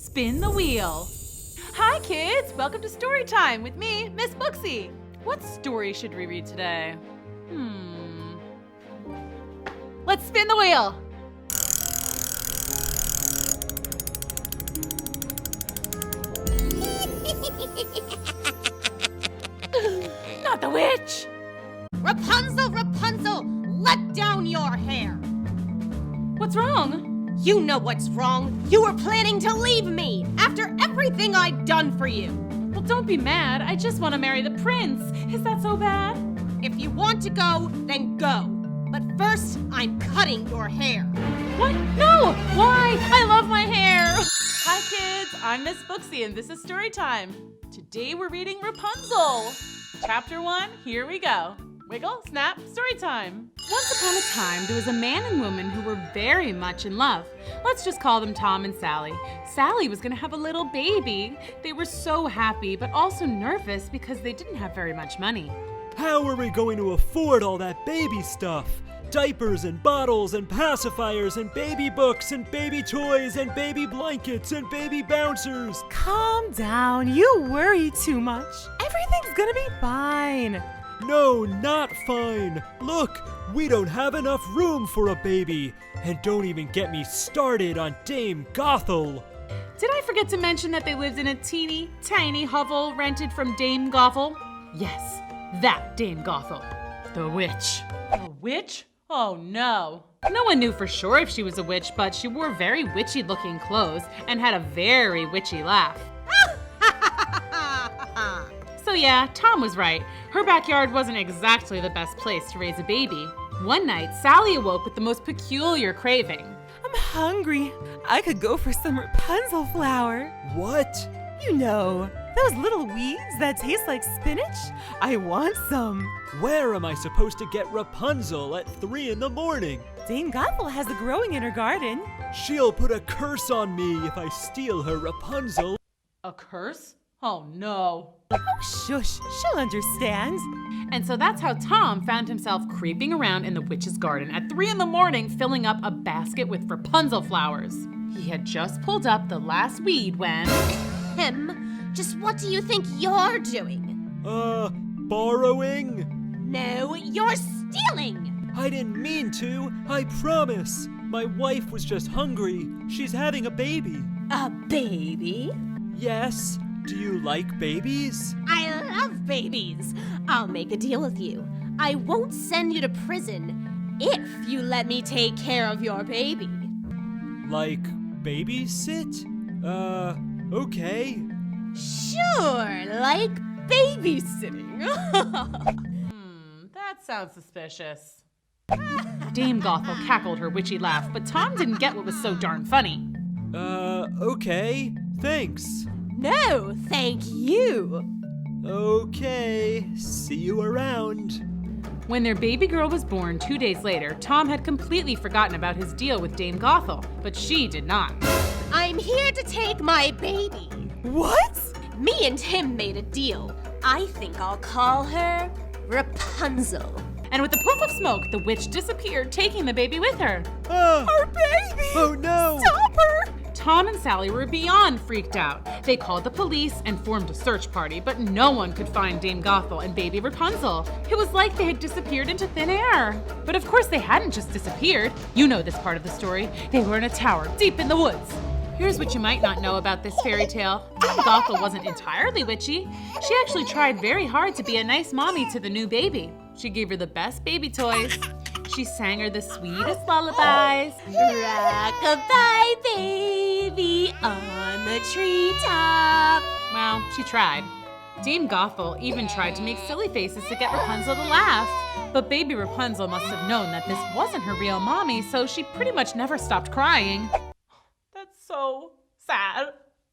Spin the Wheel. Hi kids, welcome to Storytime with me, Miss Booksy. What story should we read today? Let's spin the wheel. Not the witch. Rapunzel, Rapunzel, let down your hair. What's wrong? You know what's wrong. You were planning to leave me after everything I'd done for you. Well, don't be mad. I just want to marry the prince. Is that so bad? If you want to go, then go. But first, I'm cutting your hair. What? No! Why? I love my hair! Hi kids, I'm Miss Booksy and this is Storytime. Today we're reading Rapunzel. Chapter 1, here we go. Wiggle, snap, story time. Once upon a time, there was a man and woman who were very much in love. Let's just call them Tom and Sally. Sally was gonna have a little baby. They were so happy, but also nervous because they didn't have very much money. How are we going to afford all that baby stuff? Diapers and bottles and pacifiers and baby books and baby toys and baby blankets and baby bouncers. Calm down, you worry too much. Everything's gonna be fine. No, not fine. Look, we don't have enough room for a baby. And don't even get me started on Dame Gothel. Did I forget to mention that they lived in a teeny tiny hovel rented from Dame Gothel? Yes, that Dame Gothel. The witch. A witch? Oh no. No one knew for sure if she was a witch, but she wore very witchy looking clothes and had a very witchy laugh. So yeah, Tom was right. Her backyard wasn't exactly the best place to raise a baby. One night, Sally awoke with the most peculiar craving. I'm hungry. I could go for some Rapunzel flower. What? You know, those little weeds that taste like spinach? I want some. Where am I supposed to get Rapunzel at 3 in the morning? Dame Gothel has it growing in her garden. She'll put a curse on me if I steal her Rapunzel. A curse? Oh no. Oh, shush, she'll understand. And so that's how Tom found himself creeping around in the witch's garden at 3 in the morning, filling up a basket with Rapunzel flowers. He had just pulled up the last weed when... Just what do you think you're doing? Borrowing? No, you're stealing. I didn't mean to, I promise. My wife was just hungry. She's having a baby. A baby? Yes. Do you like babies? I love babies. I'll make a deal with you. I won't send you to prison if you let me take care of your baby. Like babysit? Okay. Sure, like babysitting. That sounds suspicious. Dame Gothel cackled her witchy laugh, but Tom didn't get what was so darn funny. Okay. Thanks. No, thank you. Okay, see you around. When their baby girl was born 2 days later, Tom had completely forgotten about his deal with Dame Gothel, but she did not. I'm here to take my baby. What? Me and him made a deal. I think I'll call her Rapunzel. And with a puff of smoke, the witch disappeared, taking the baby with her. Our baby! Oh no! Stop her! Tom and Sally were beyond freaked out. They called the police and formed a search party, but no one could find Dame Gothel and baby Rapunzel. It was like they had disappeared into thin air. But of course they hadn't just disappeared. You know this part of the story. They were in a tower deep in the woods. Here's what you might not know about this fairy tale. Dame Gothel wasn't entirely witchy. She actually tried very hard to be a nice mommy to the new baby. She gave her the best baby toys. She sang her the sweetest lullabies. Rock-a-bye, baby, on the treetop. Well, she tried. Dame Gothel even tried to make silly faces to get Rapunzel to laugh. But baby Rapunzel must have known that this wasn't her real mommy, so she pretty much never stopped crying. That's so sad.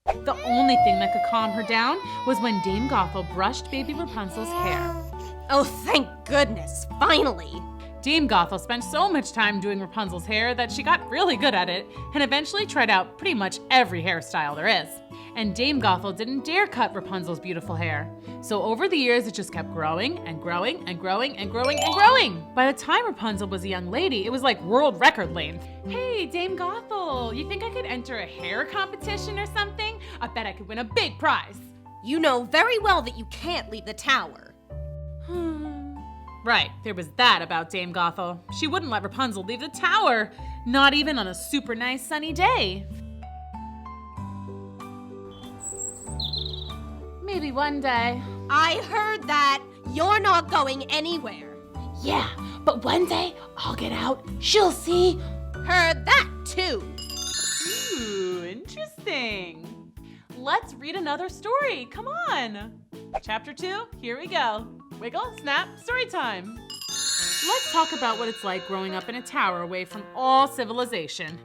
The only thing that could calm her down was when Dame Gothel brushed baby Rapunzel's hair. Oh, thank goodness, finally. Dame Gothel spent so much time doing Rapunzel's hair that she got really good at it and eventually tried out pretty much every hairstyle there is. And Dame Gothel didn't dare cut Rapunzel's beautiful hair. So over the years, it just kept growing and growing and growing and growing and growing. By the time Rapunzel was a young lady, it was like world record length. Hey, Dame Gothel, you think I could enter a hair competition or something? I bet I could win a big prize. You know very well that you can't leave the tower. Right, there was that about Dame Gothel. She wouldn't let Rapunzel leave the tower, not even on a super nice sunny day. Maybe one day. I heard that. You're not going anywhere. Yeah, but one day I'll get out. She'll see. Heard that too. Ooh, interesting. Let's read another story. Come on. Chapter 2, here we go. Wiggle, snap, story time. Let's talk about what it's like growing up in a tower away from all civilization.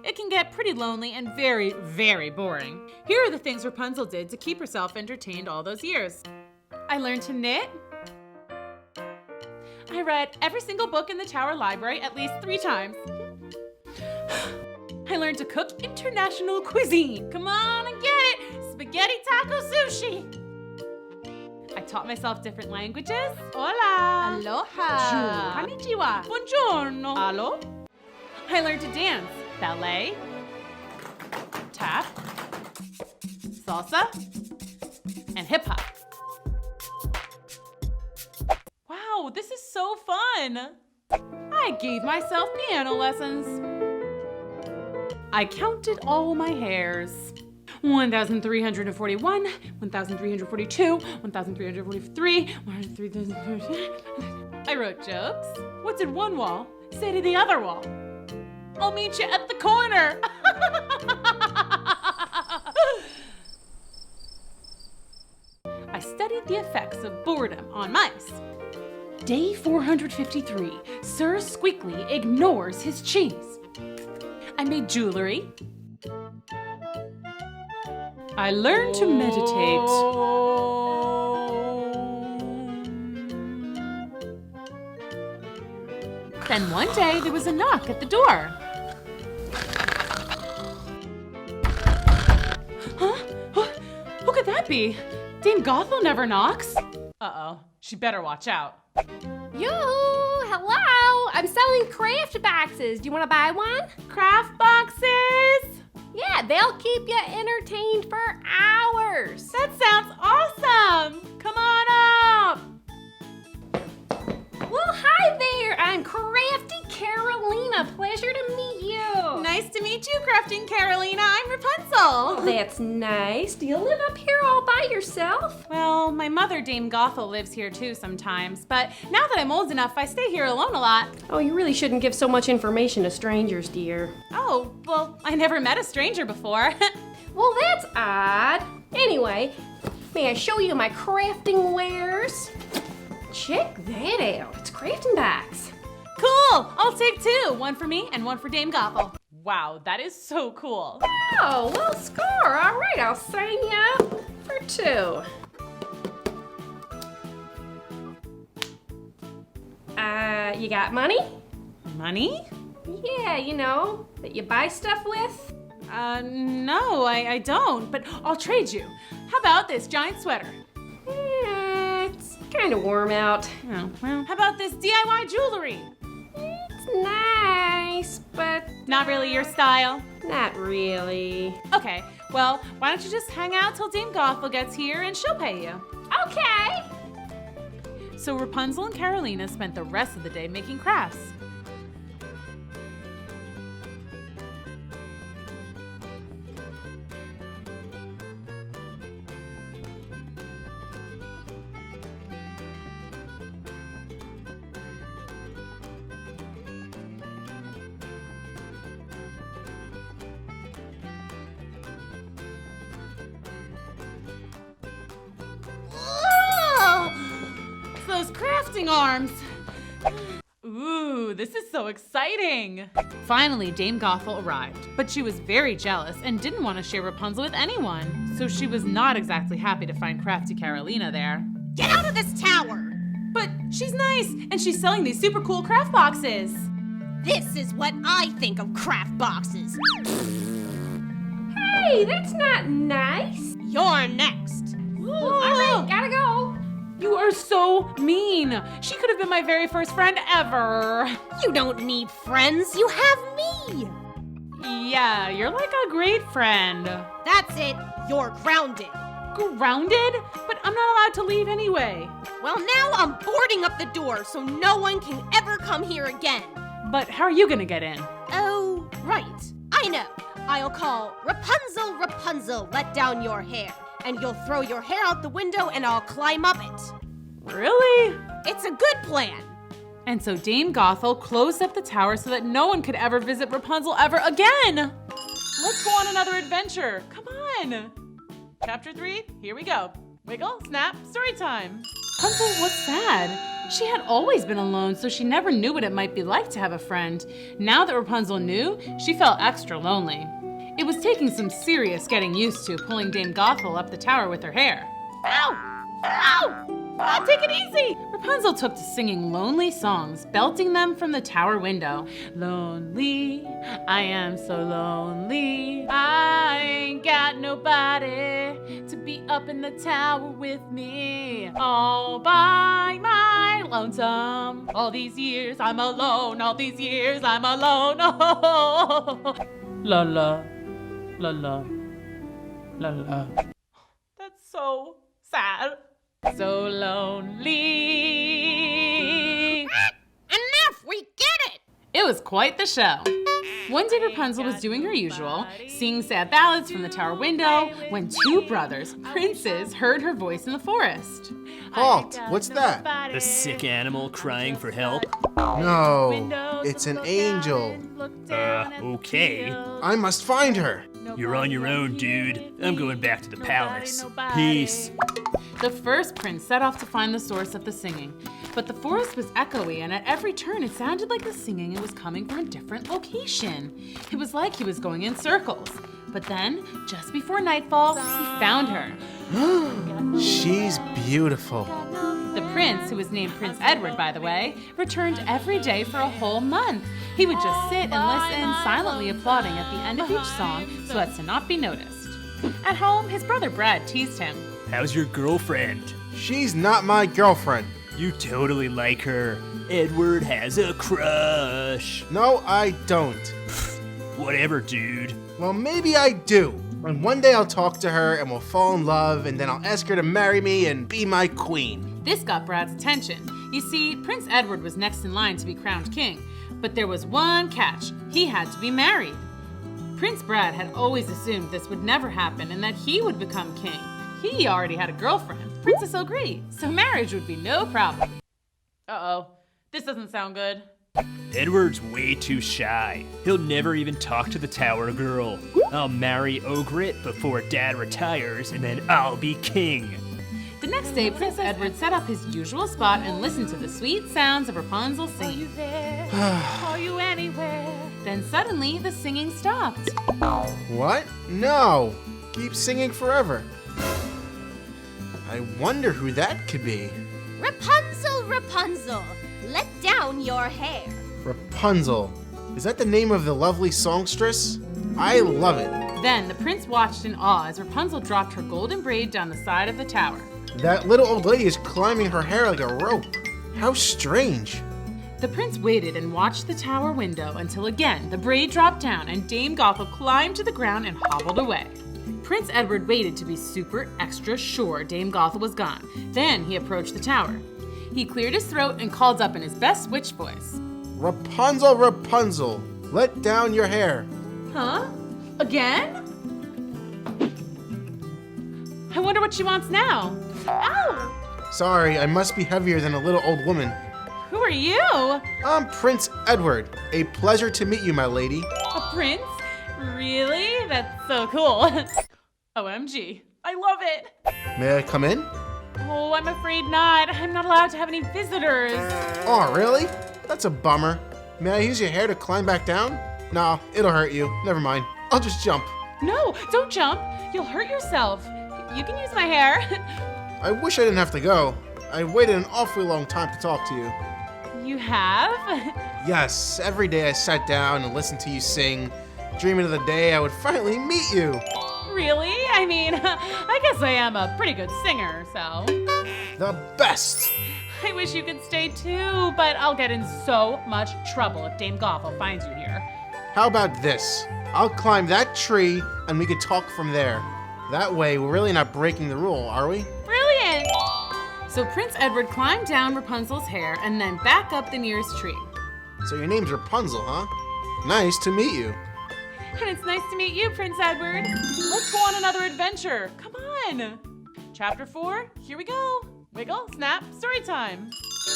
It can get pretty lonely and very, very boring. Here are the things Rapunzel did to keep herself entertained all those years. I learned to knit. I read every single book in the tower library at least 3 times. I learned to cook international cuisine. Come on and get it! Spaghetti taco sushi! I taught myself different languages. Hola! Aloha! Konnichiwa! Buongiorno! Allo? I learned to dance. Ballet, tap, salsa, and hip hop. Wow, this is so fun! I gave myself piano lessons. I counted all my hairs. 1,341, 1,342, 1,343, 1,343. I wrote jokes. What did one wall say to the other wall? I'll meet you at the corner. I studied the effects of boredom on mice. Day 453, Sir Squeakly ignores his cheese. I made jewelry. I learned to meditate. Then one day there was a knock at the door. Huh? Who could that be? Dame Gothel never knocks. Uh-oh, she better watch out. Yoo-hoo! Hello! I'm selling craft boxes. Do you want to buy one? Craft boxes? Yeah, they'll keep you entertained for hours. That sounds awesome! Come on up! Well, hi there. I'm Crafty Carolina. Pleasure to meet you. Nice to meet you, Crafting Carolina. I'm Rapunzel. That's nice. Do you live up here all by yourself? Well, my mother, Dame Gothel, lives here too sometimes, but now that I'm old enough, I stay here alone a lot. Oh, you really shouldn't give so much information to strangers, dear. Oh, well, I never met a stranger before. Well, that's odd. Anyway, may I show you my crafting wares? Check that out. It's crafting box. Cool! I'll take 2. One for me and one for Dame Gothel. Wow, that is so cool. Oh, well, score. All right, I'll sign you up for 2. You got money? Money? Yeah, you know, that you buy stuff with? No, I don't, but I'll trade you. How about this giant sweater? It's kind of warm out. Oh, well, how about this DIY jewelry? It's nice, but Not really your style? not really. Okay, well, why don't you just hang out till Dame Gothel gets here and she'll pay you. Okay. So Rapunzel and Carolina spent the rest of the day making crafts. Those crafting arms! Ooh, this is so exciting! Finally, Dame Gothel arrived, but she was very jealous and didn't want to share Rapunzel with anyone. So she was not exactly happy to find crafty Carolina there. Get out of this tower! But she's nice, and she's selling these super cool craft boxes. This is what I think of craft boxes. Hey, that's not nice. You're next. All right, gotta go. You are so mean. She could have been my very first friend ever. You don't need friends. You have me. Yeah, you're like a great friend. That's it. You're grounded. Grounded? But I'm not allowed to leave anyway. Well, now I'm boarding up the door so no one can ever come here again. But how are you gonna get in? Oh, right. I know. I'll call Rapunzel, Rapunzel, let down your hair. And you'll throw your hair out the window and I'll climb up it. Really? It's a good plan. And so Dame Gothel closed up the tower so that no one could ever visit Rapunzel ever again. Let's go on another adventure. Come on. Chapter 3, here we go. Wiggle, snap, story time. Rapunzel was sad. She had always been alone, so she never knew what it might be like to have a friend. Now that Rapunzel knew, she felt extra lonely. It was taking some serious getting used to pulling Dame Gothel up the tower with her hair. Ow! Ow! Oh, take it easy! Rapunzel took to singing lonely songs, belting them from the tower window. Lonely, I am so lonely. I ain't got nobody to be up in the tower with me. All by my lonesome. All these years I'm alone, all these years I'm alone. Oh, la la, la la, la la. That's so sad. So lonely. Enough, we get it! It was quite the show. One day Rapunzel was doing her usual, singing sad ballads from the tower window, when two brothers, princes, heard her voice in the forest. Halt! What's that? A sick animal crying for help? No, it's an angel. Okay. I must find her. You're on your own, dude. I'm going back to the palace. Peace. The first prince set off to find the source of the singing, but the forest was echoey, and at every turn it sounded like the singing was coming from a different location. It was like he was going in circles. But then, just before nightfall, he found her. She's beautiful. The prince, who was named Prince Edward, by the way, returned every day for a whole month. He would just sit and listen, silently applauding at the end of each song so as to not be noticed. At home, his brother Brad teased him. How's your girlfriend? She's not my girlfriend. You totally like her. Edward has a crush. No, I don't. Whatever, dude. Well, maybe I do. And one day I'll talk to her and we'll fall in love and then I'll ask her to marry me and be my queen. This got Brad's attention. You see, Prince Edward was next in line to be crowned king, but there was one catch. He had to be married. Prince Brad had always assumed this would never happen and that he would become king. He already had a girlfriend, Princess O'Gree, so marriage would be no problem. Uh-oh, this doesn't sound good. Edward's way too shy. He'll never even talk to the tower girl. I'll marry Ogret before Dad retires, and then I'll be king. The next day, Prince Edward set up his usual spot and listened to the sweet sounds of Rapunzel singing. Are you there? Are you anywhere? Then suddenly, the singing stopped. What? No. Keep singing forever. I wonder who that could be. Rapunzel, Rapunzel, let down your hair. Rapunzel. Is that the name of the lovely songstress? I love it. Then the prince watched in awe as Rapunzel dropped her golden braid down the side of the tower. That little old lady is climbing her hair like a rope. How strange. The prince waited and watched the tower window until again the braid dropped down and Dame Gothel climbed to the ground and hobbled away. Prince Edward waited to be super extra sure Dame Gothel was gone. Then he approached the tower. He cleared his throat and called up in his best witch voice. Rapunzel, Rapunzel, let down your hair. Huh? Again? I wonder what she wants now. Ow! Sorry, I must be heavier than a little old woman. Who are you? I'm Prince Edward. A pleasure to meet you, my lady. A prince? Really? That's so cool. OMG. I love it. May I come in? Oh, I'm afraid not. I'm not allowed to have any visitors. Oh, really? That's a bummer. May I use your hair to climb back down? Nah, it'll hurt you. Never mind. I'll just jump. No, don't jump. You'll hurt yourself. You can use my hair. I wish I didn't have to go. I've waited an awfully long time to talk to you. You have? Yes, every day I sat down and listened to you sing, dreaming of the day I would finally meet you. Really? I mean, I guess I am a pretty good singer, so. The best! I wish you could stay too, but I'll get in so much trouble if Dame Gothel finds you here. How about this? I'll climb that tree and we could talk from there. That way, we're really not breaking the rule, are we? Brilliant! So Prince Edward climbed down Rapunzel's hair and then back up the nearest tree. So your name's Rapunzel, huh? Nice to meet you. And it's nice to meet you, Prince Edward. Let's go on another adventure. Come on. Chapter 4, here we go. Wiggle, snap, story time.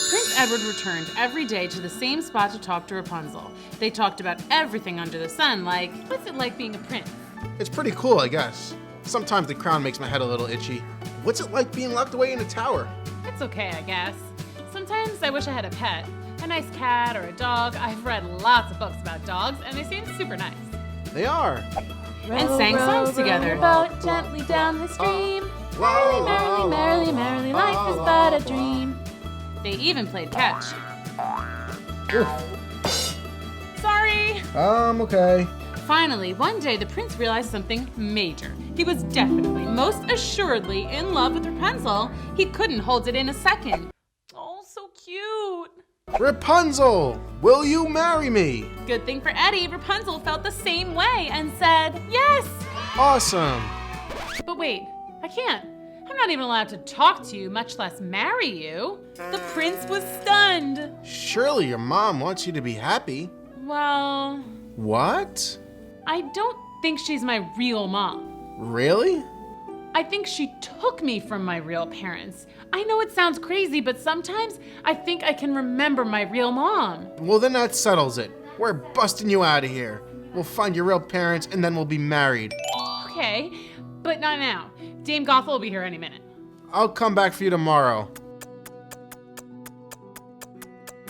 Prince Edward returned every day to the same spot to talk to Rapunzel. They talked about everything under the sun, like, what's it like being a prince? It's pretty cool, I guess. Sometimes the crown makes my head a little itchy. What's it like being locked away in a tower? It's okay, I guess. Sometimes I wish I had a pet. A nice cat or a dog. I've read lots of books about dogs, and they seem super nice. They are. And sang songs together. Boat gently down the stream. Merrily, Merrily, merrily, merrily, life is but a dream. They even played catch. Sorry! Okay. Finally, one day the prince realized something major. He was definitely, most assuredly in love with Rapunzel. He couldn't hold it in a second. Oh, so cute. Rapunzel, will you marry me? Good thing for Eddie, Rapunzel felt the same way and said, yes! Awesome. But wait, I can't. I'm not even allowed to talk to you, much less marry you. The prince was stunned. Surely your mom wants you to be happy. Well, What? I don't think she's my real mom. Really? I think she took me from my real parents. I know it sounds crazy, but sometimes I think I can remember my real mom. Well, then that settles it. We're busting you out of here. We'll find your real parents and then we'll be married. Okay, but not now. Dame Gothel will be here any minute. I'll come back for you tomorrow.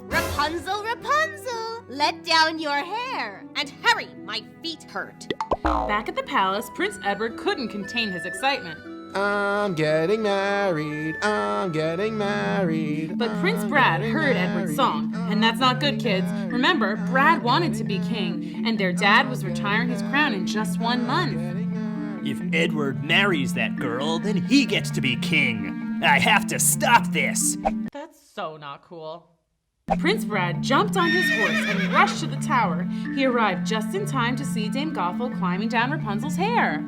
Rapunzel, Rapunzel, let down your hair. And hurry, my feet hurt. Back at the palace, Prince Edward couldn't contain his excitement. I'm getting married. I'm getting married. But Prince Brad heard Edward's song, and that's not good, kids. Remember, Brad wanted to be king, and their dad was retiring his crown in just 1 month. If Edward marries that girl, then he gets to be king. I have to stop this. That's so not cool. Prince Brad jumped on his horse and rushed to the tower. He arrived just in time to see Dame Gothel climbing down Rapunzel's hair.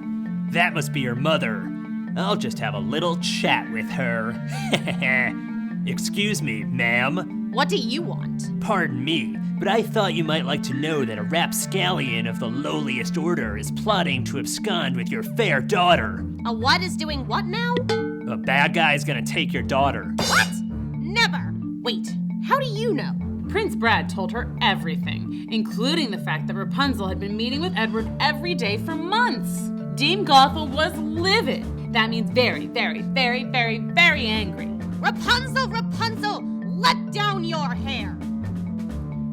That must be your mother. I'll just have a little chat with her. Excuse me, ma'am. What do you want? Pardon me, but I thought you might like to know that a rapscallion of the lowliest order is plotting to abscond with your fair daughter. A what is doing what now? A bad guy's gonna take your daughter. What? Never. Wait, how do you know? Prince Brad told her everything, including the fact that Rapunzel had been meeting with Edward every day for months. Dame Gothel was livid. That means very, very, very, very, very angry. Rapunzel, Rapunzel, let down your hair.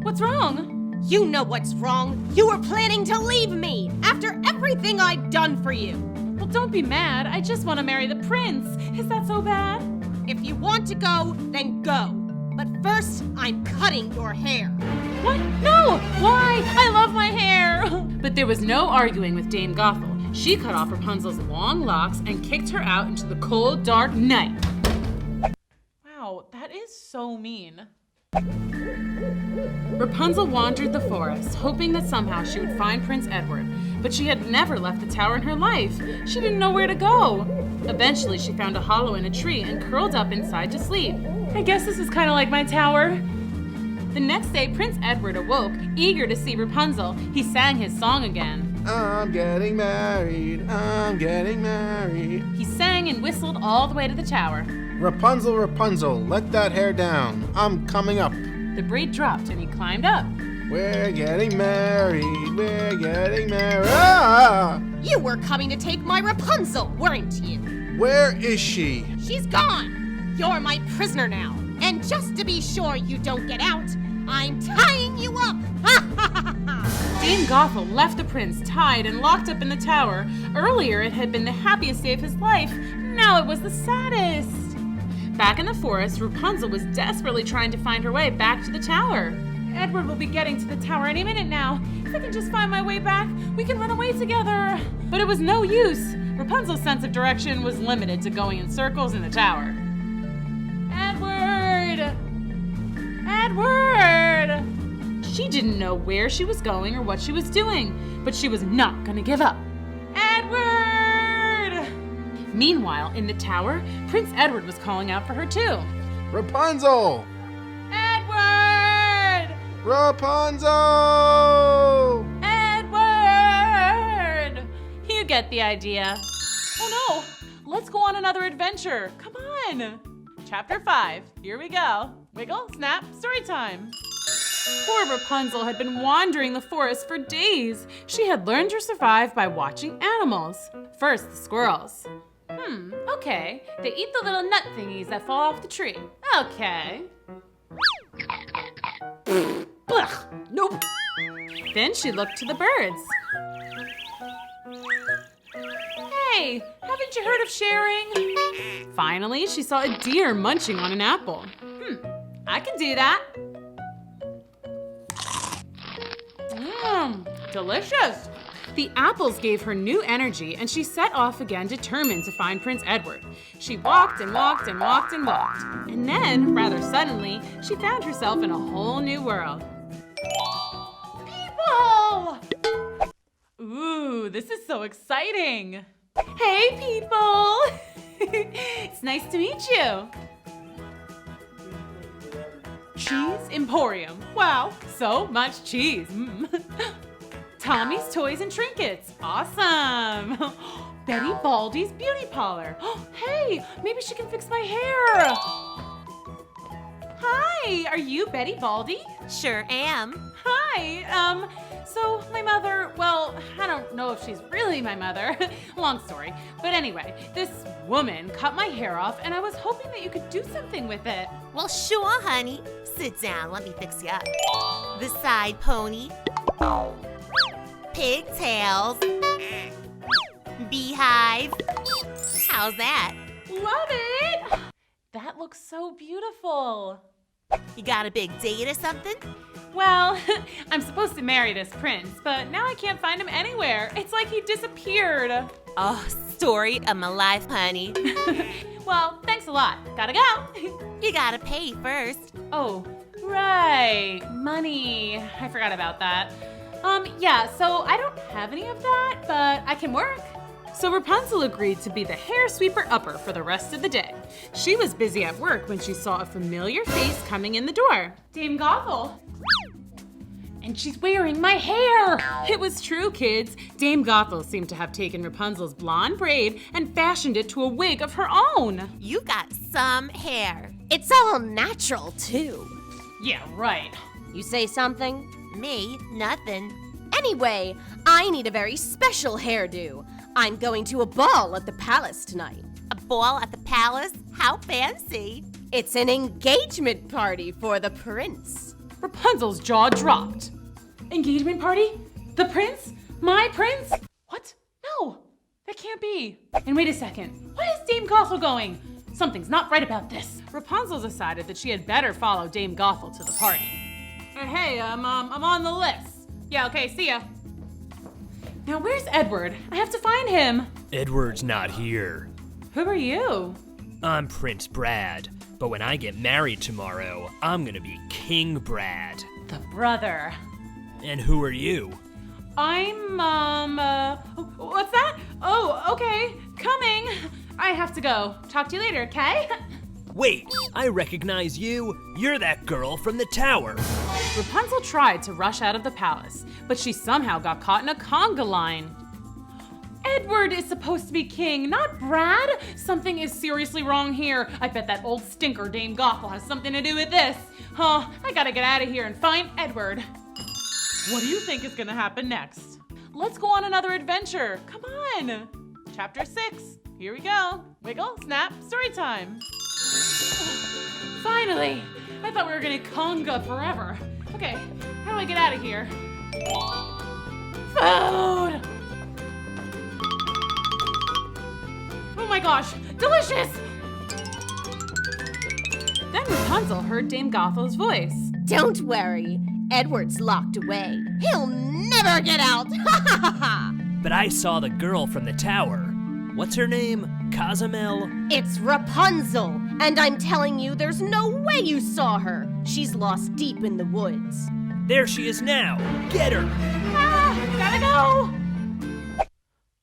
What's wrong? You know what's wrong. You were planning to leave me after everything I'd done for you. Well, don't be mad. I just want to marry the prince. Is that so bad? If you want to go, then go. But first, I'm cutting your hair. What? No! Why? I love my hair! But there was no arguing with Dame Gothel. She cut off Rapunzel's long locks and kicked her out into the cold, dark night. Wow, that is so mean. Rapunzel wandered the forest, hoping that somehow she would find Prince Edward, but she had never left the tower in her life. She didn't know where to go. Eventually, she found a hollow in a tree and curled up inside to sleep. I guess this is kind of like my tower. The next day, Prince Edward awoke, eager to see Rapunzel. He sang his song again. I'm getting married. I'm getting married. He sang and whistled all the way to the tower. Rapunzel, Rapunzel, let that hair down. I'm coming up. The braid dropped and he climbed up. We're getting married. We're getting married. Ah! You were coming to take my Rapunzel, weren't you? Where is she? She's gone. You're my prisoner now. And just to be sure you don't get out, I'm tying you up. Ha ha ha ha! Dame Gothel left the prince tied and locked up in the tower. Earlier, it had been the happiest day of his life. Now it was the saddest. Back in the forest, Rapunzel was desperately trying to find her way back to the tower. Edward will be getting to the tower any minute now. If I can just find my way back, we can run away together. But it was no use. Rapunzel's sense of direction was limited to going in circles in the tower. Edward! Edward! She didn't know where she was going or what she was doing, but she was not going to give up. Edward! Meanwhile, in the tower, Prince Edward was calling out for her too. Rapunzel! Edward! Rapunzel! Edward! You get the idea. Oh no! Let's go on another adventure. Come on! Chapter 5. Here we go. Wiggle, snap, story time. Poor Rapunzel had been wandering the forest for days. She had learned to survive by watching animals. First, the squirrels. Okay. They eat the little nut thingies that fall off the tree. Okay. Ugh, nope. Then she looked to the birds. Hey, haven't you heard of sharing? Finally, she saw a deer munching on an apple. I can do that. Delicious. The apples gave her new energy, and she set off again, determined to find Prince Edward. She walked and walked and walked and walked. And then, rather suddenly, she found herself in a whole new world. People! Ooh, this is so exciting. Hey, people! It's nice to meet you. Cheese Emporium. Wow, so much cheese. Tommy's Toys and Trinkets. Awesome. Betty Baldy's Beauty Parlor. Hey, maybe she can fix my hair. Hi, are you Betty Baldy? Sure am. Hi, so my mother, well, I don't know if she's really my mother. Long story. But anyway, this woman cut my hair off and I was hoping that you could do something with it. Well, sure, honey. Sit down, let me fix you up. The side pony. Pigtails. Beehive. How's that? Love it! That looks so beautiful. You got a big date or something? Well, I'm supposed to marry this prince, but now I can't find him anywhere. It's like he disappeared. Oh, story of my life, honey. Well, thanks a lot. Gotta go. You gotta pay first. Oh, right. Money. I forgot about that. Yeah, so I don't have any of that, but I can work. So Rapunzel agreed to be the hair sweeper-upper for the rest of the day. She was busy at work when she saw a familiar face coming in the door. Dame Gothel. And she's wearing my hair! It was true, kids. Dame Gothel seemed to have taken Rapunzel's blonde braid and fashioned it to a wig of her own. You got some hair. It's all natural, too. Yeah, right. You say something? Me, nothing. Anyway, I need a very special hairdo. I'm going to a ball at the palace tonight. A ball at the palace? How fancy. It's an engagement party for the prince. Rapunzel's jaw dropped. Engagement party? The prince? My prince? What? No, that can't be. And wait a second, why is Dame Gothel going? Something's not right about this. Rapunzel decided that she had better follow Dame Gothel to the party. Hey, I'm on the list. Yeah, okay, see ya. Now where's Edward? I have to find him. Edward's not here. Who are you? I'm Prince Brad, but when I get married tomorrow, I'm gonna be King Brad. The brother. And who are you? I'm, what's that? Oh, okay, coming. I have to go. Talk to you later, okay? Wait, I recognize you. You're that girl from the tower. Rapunzel tried to rush out of the palace, but she somehow got caught in a conga line. Edward is supposed to be king, not Brad. Something is seriously wrong here. I bet that old stinker Dame Gothel has something to do with this. I gotta get out of here and find Edward. What do you think is gonna happen next? Let's go on another adventure. Come on. Chapter 6. Here we go. Wiggle, snap, story time. Finally. I thought we were gonna conga forever. Okay, how do I get out of here? Food! Oh my gosh, delicious! Then Rapunzel heard Dame Gothel's voice. Don't worry, Edward's locked away. He'll never get out! Ha ha ha ha! But I saw the girl from the tower. What's her name? Cozumel? It's Rapunzel, and I'm telling you, there's no way you saw her. She's lost deep in the woods. There she is now. Get her. Gotta go!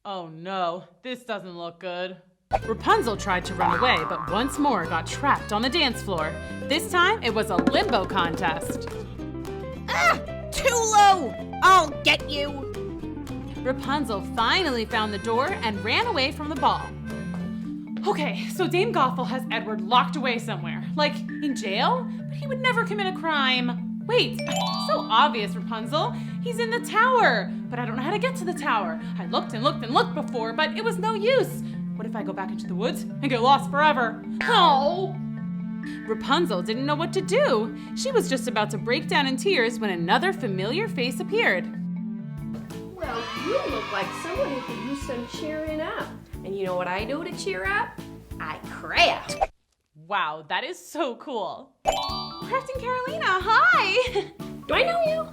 Oh no, this doesn't look good. Rapunzel tried to run away, but once more got trapped on the dance floor. This time, it was a limbo contest. Ah! Too low! I'll get you! Rapunzel finally found the door and ran away from the ball. Okay, so Dame Gothel has Edward locked away somewhere. Like, in jail? But he would never commit a crime. Wait, so obvious, Rapunzel. He's in the tower, but I don't know how to get to the tower. I looked and looked and looked before, but it was no use. What if I go back into the woods and get lost forever? Oh! Rapunzel didn't know what to do. She was just about to break down in tears when another familiar face appeared. Well, you look like someone who could use some cheering up. And you know what I do to cheer up? I craft. Wow, that is so cool. Crafting Carolina, hi! Do I know you?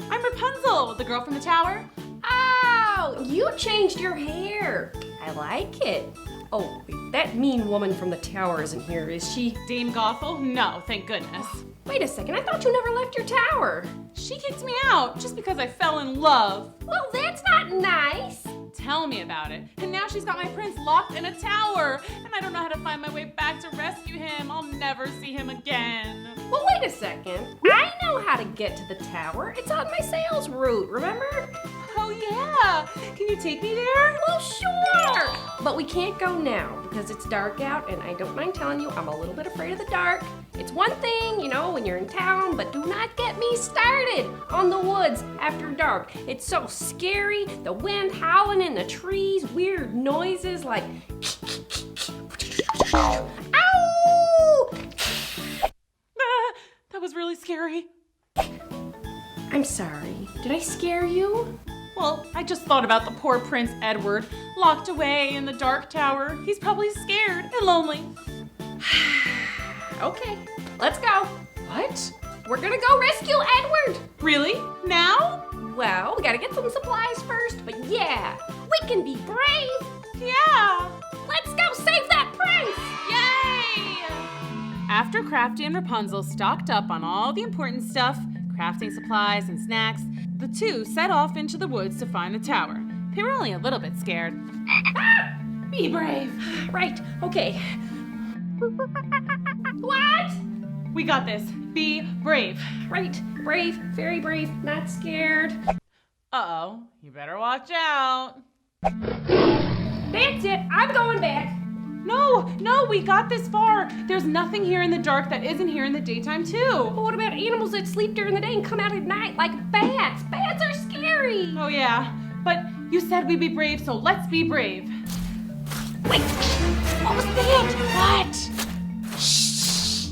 I'm Rapunzel, the girl from the tower. Oh, you changed your hair. I like it. Oh, wait, that mean woman from the tower isn't here, is she? Dame Gothel? No, thank goodness. Wait a second, I thought you never left your tower. She kicked me out just because I fell in love. Well, that's not nice. Tell me about it. And now she's got my prince locked in a tower, and I don't know how to find my way back to rescue him. I'll never see him again. Well, wait a second. I know how to get to the tower. It's on my sales route, remember? Oh yeah, can you take me there? Well, sure. But we can't go now because it's dark out, and I don't mind telling you, I'm a little bit afraid of the dark. It's one thing, you know, when you're in town, but do not get me started on the woods after dark. It's so scary, the wind howling in the trees, weird noises like ow! That was really scary. I'm sorry, did I scare you? Well, I just thought about the poor Prince Edward, locked away in the dark tower. He's probably scared and lonely. Okay, let's go. What? We're gonna go rescue Edward. Really? Now? Well, we gotta get some supplies first, but yeah, we can be brave. Yeah! Let's go save that prince. Yay! After Crafty and Rapunzel stocked up on all the important stuff, crafting supplies and snacks, the two set off into the woods to find the tower. They were only a little bit scared. Be brave. Right, okay. What? We got this. Be brave. Right, brave, very brave, not scared. Uh-oh, you better watch out. That's it, I'm going back. No, we got this far. There's nothing here in the dark that isn't here in the daytime too. But what about animals that sleep during the day and come out at night, like bats? Bats are scary. Oh yeah, but you said we'd be brave, so let's be brave. Wait, what was that? What? Shh.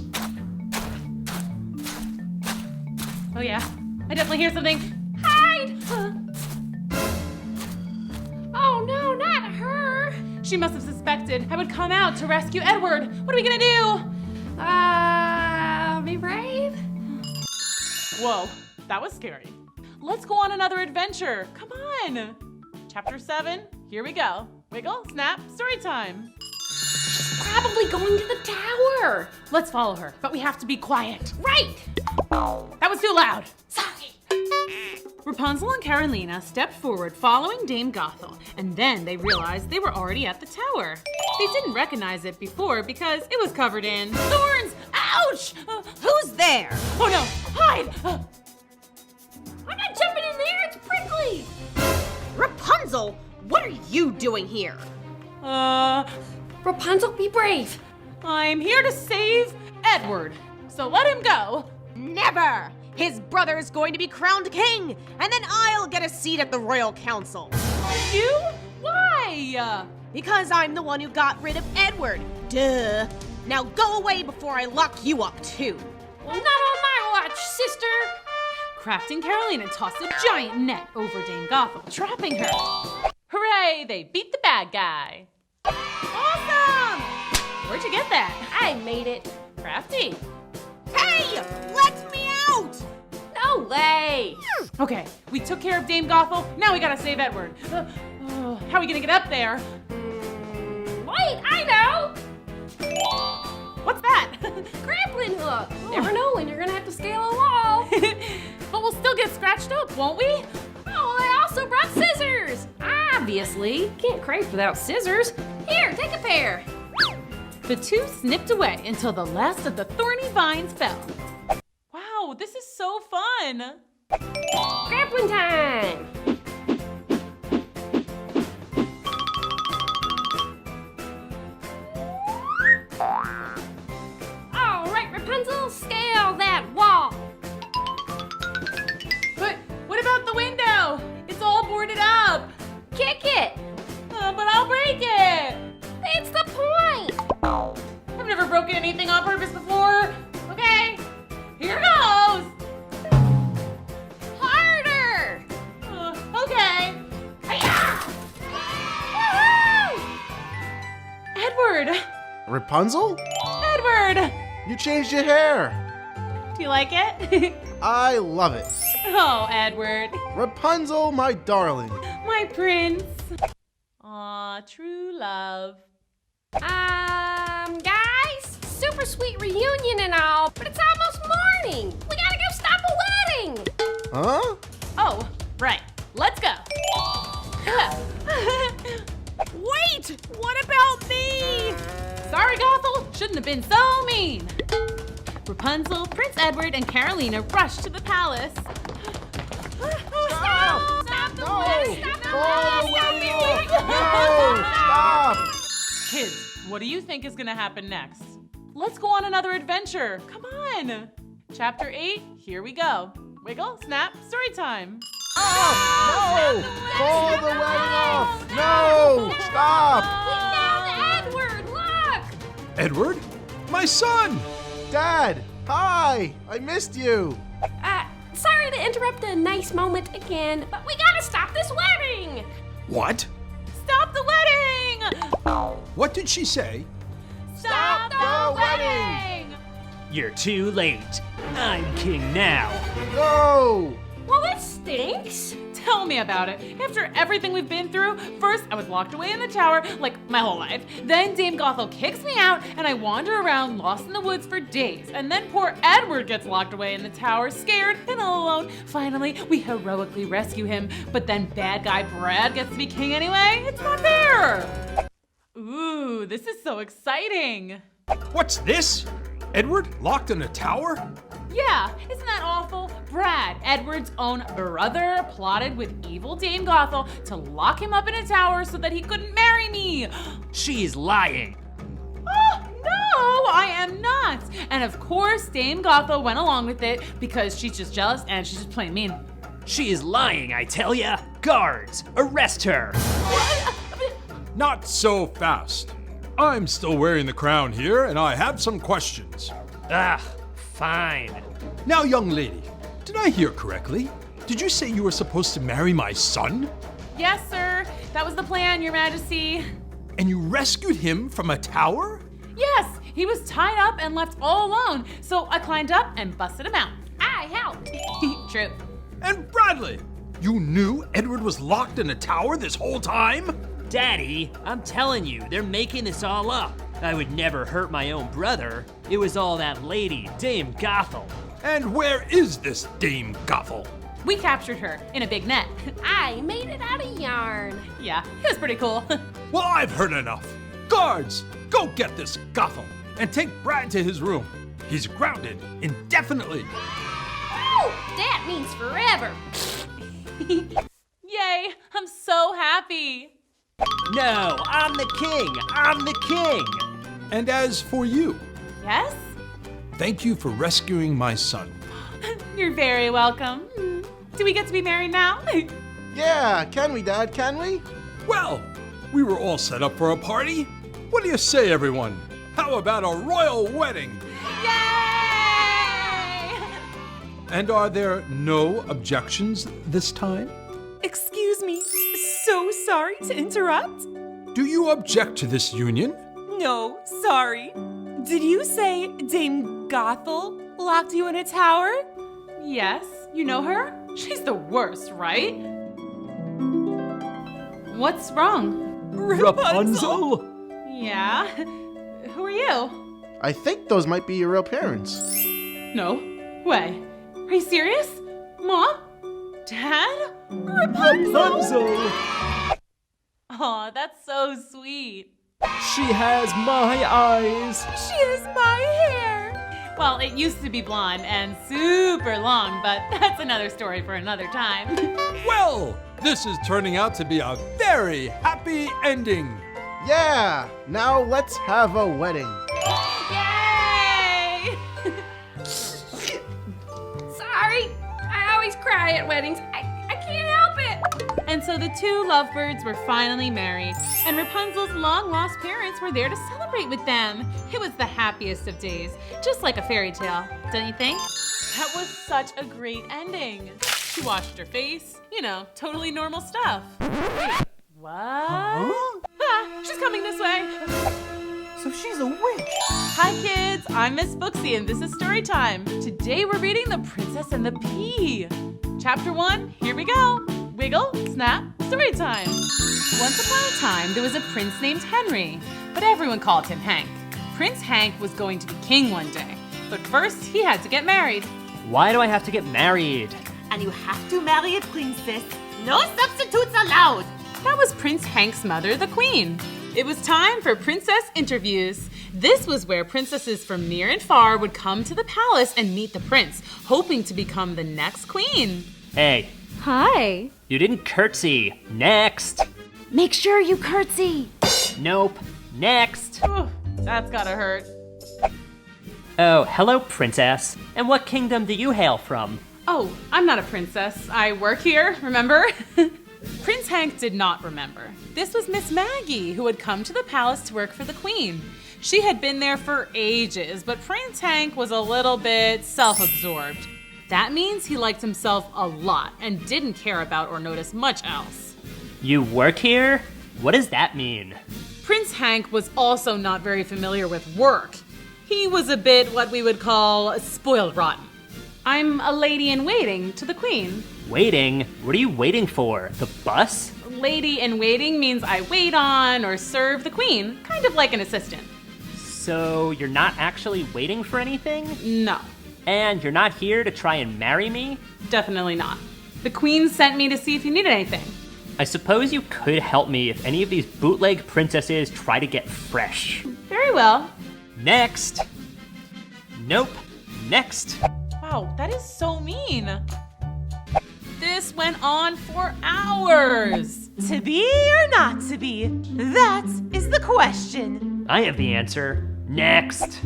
Oh yeah, I definitely hear something. Hide! Oh no, not her. She must have suspected I would come out to rescue Edward. What are we gonna do? Be brave? Whoa, that was scary. Let's go on another adventure. Come on. Chapter 7, here we go. Wiggle, snap, story time. Probably going to the tower. Let's follow her, but we have to be quiet. Right. That was too loud. Sorry. Rapunzel and Carolina stepped forward following Dame Gothel, and then they realized they were already at the tower. They didn't recognize it before because it was covered in thorns. Ouch! Who's there? Oh no, hide! I'm not jumping in there, it's prickly. Rapunzel, what are you doing here? Rapunzel, be brave. I'm here to save Edward, so let him go. Never! His brother is going to be crowned king, and then I'll get a seat at the royal council. You? Why? Because I'm the one who got rid of Edward. Duh. Now go away before I lock you up too. Well, not on my watch, sister. Crafting Carolina tossed a giant net over Dame Gothel, trapping her. Hooray, they beat the bad guy. Awesome! Where'd you get that? I made it. Crafty. Hey! Let me out! No way! Okay, we took care of Dame Gothel. Now we gotta save Edward. How are we gonna get up there? Wait, I know! What's that? Grappling hook. Never know when you're gonna have to scale a wall. But we'll still get scratched up, won't we? Oh, well, I also brought scissors. Obviously, can't craft without scissors. Here, take a pair. The two snipped away until the last of the thorny vines fell. Wow, this is so fun. Grappling time. All right, Rapunzel, scale that wall. But what about the window? It's all boarded up. Kick it. But I'll break it. That's the point. I've never broken anything on purpose before. Okay, here goes. Harder. Okay. Woohoo! Edward. Rapunzel? Edward. You changed your hair. Do you like it? I love it. Oh, Edward. Rapunzel, my darling. My prince. Aw, true love. Guys, super sweet reunion and all, but it's almost morning. We gotta go stop a wedding. Huh? Oh, right. Let's go. Wait! What about me? Sorry, Gothel. Shouldn't have been so mean. Rapunzel, Prince Edward, and Carolina rushed to the palace. Stop! Stop the No! wedding! Stop the Call the wedding! wedding off! No! Stop! Kids, what do you think is gonna happen next? Let's go on another adventure. Come on. Chapter 8, here we go. Wiggle, snap, story time. No! Call the wedding off! No! Stop! We found Edward, look! Edward? My son! Dad! Hi! I missed you! Sorry to interrupt a nice moment again, but we gotta stop this wedding! What? Stop the wedding! What did she say? Stop the wedding! You're too late. I'm king now. No! Well, that stinks. Tell me about it. After everything we've been through, first I was locked away in the tower, like my whole life. Then Dame Gothel kicks me out, and I wander around lost in the woods for days. And then poor Edward gets locked away in the tower, scared and all alone. Finally, we heroically rescue him, but then bad guy Brad gets to be king anyway. It's not fair. Ooh, this is so exciting. What's this? Edward locked in a tower? Yeah, isn't that awful? Brad, Edward's own brother, plotted with evil Dame Gothel to lock him up in a tower so that he couldn't marry me. She's lying. Oh, no, I am not. And of course, Dame Gothel went along with it because she's just jealous and she's just plain mean. She is lying, I tell ya. Guards, arrest her. Not so fast. I'm still wearing the crown here, and I have some questions. Ah, fine. Now, young lady, did I hear correctly? Did you say you were supposed to marry my son? Yes, sir. That was the plan, Your Majesty. And you rescued him from a tower? Yes, he was tied up and left all alone, so I climbed up and busted him out. I helped. True. And Bradley, you knew Edward was locked in a tower this whole time? Daddy, I'm telling you, they're making this all up. I would never hurt my own brother. It was all that lady, Dame Gothel. And where is this Dame Gothel? We captured her in a big net. I made it out of yarn. Yeah, it was pretty cool. Well, I've heard enough. Guards, go get this Gothel and take Brad to his room. He's grounded indefinitely. Oh, that means forever. Yay, I'm so happy. No, I'm the king. I'm the king. And as for you, Yes? thank you for rescuing my son. You're very welcome. Do we get to be married now? Yeah, can we, Dad? Can we? Well, we were all set up for a party. What do you say, everyone? How about a royal wedding? Yay! And are there no objections this time? Excuse me. So sorry to interrupt. Do you object to this union? No, sorry. Did you say Dame Gothel locked you in a tower? Yes, you know her? She's the worst, right? What's wrong? Rapunzel? Yeah? Who are you? I think those might be your real parents. No way. Are you serious? Ma? Dad? Rapunzel! Aw, that's so sweet. She has my eyes. She has my hair. Well, it used to be blonde and super long, but that's another story for another time. Well, this is turning out to be a very happy ending. Yeah, now let's have a wedding. Yay! Sorry, I always cry at weddings. I can't help it. And so the two lovebirds were finally married, and Rapunzel's long-lost parents were there to celebrate with them. It was the happiest of days, just like a fairy tale, don't you think? That was such a great ending. She washed her face, totally normal stuff. Wait, what? Ah, she's coming this way. So she's a witch. Hi kids, I'm Miss Booksy and this is Storytime. Today we're reading The Princess and the Pea. Chapter 1, here we go. Wiggle, snap, Storytime. Once upon a time, there was a prince named Henry, but everyone called him Hank. Prince Hank was going to be king one day, but first he had to get married. Why do I have to get married? And you have to marry a princess. No substitutes allowed. That was Prince Hank's mother, the queen. It was time for princess interviews. This was where princesses from near and far would come to the palace and meet the prince, hoping to become the next queen. Hey, Hi. you didn't curtsy. Next. Make sure you curtsy. Nope. Next. Ooh, that's gotta hurt. Oh, hello, princess. And what kingdom do you hail from? Oh, I'm not a princess. I work here, remember? Prince Hank did not remember. This was Miss Maggie, who had come to the palace to work for the queen. She had been there for ages, but Prince Hank was a little bit self-absorbed. That means he liked himself a lot and didn't care about or notice much else. You work here? What does that mean? Prince Hank was also not very familiar with work. He was a bit what we would call spoiled rotten. I'm a lady in waiting to the queen. Waiting? What are you waiting for? The bus? Lady in waiting means I wait on or serve the queen, kind of like an assistant. So you're not actually waiting for anything? No, And you're not here to try and marry me? definitely not. The queen sent me to see if you needed anything. I suppose you could help me if any of these bootleg princesses try to get fresh. Very well. Next. Nope. Next. Wow, that is so mean. This went on for hours. To be or not to be? That is the question. I have the answer. Next.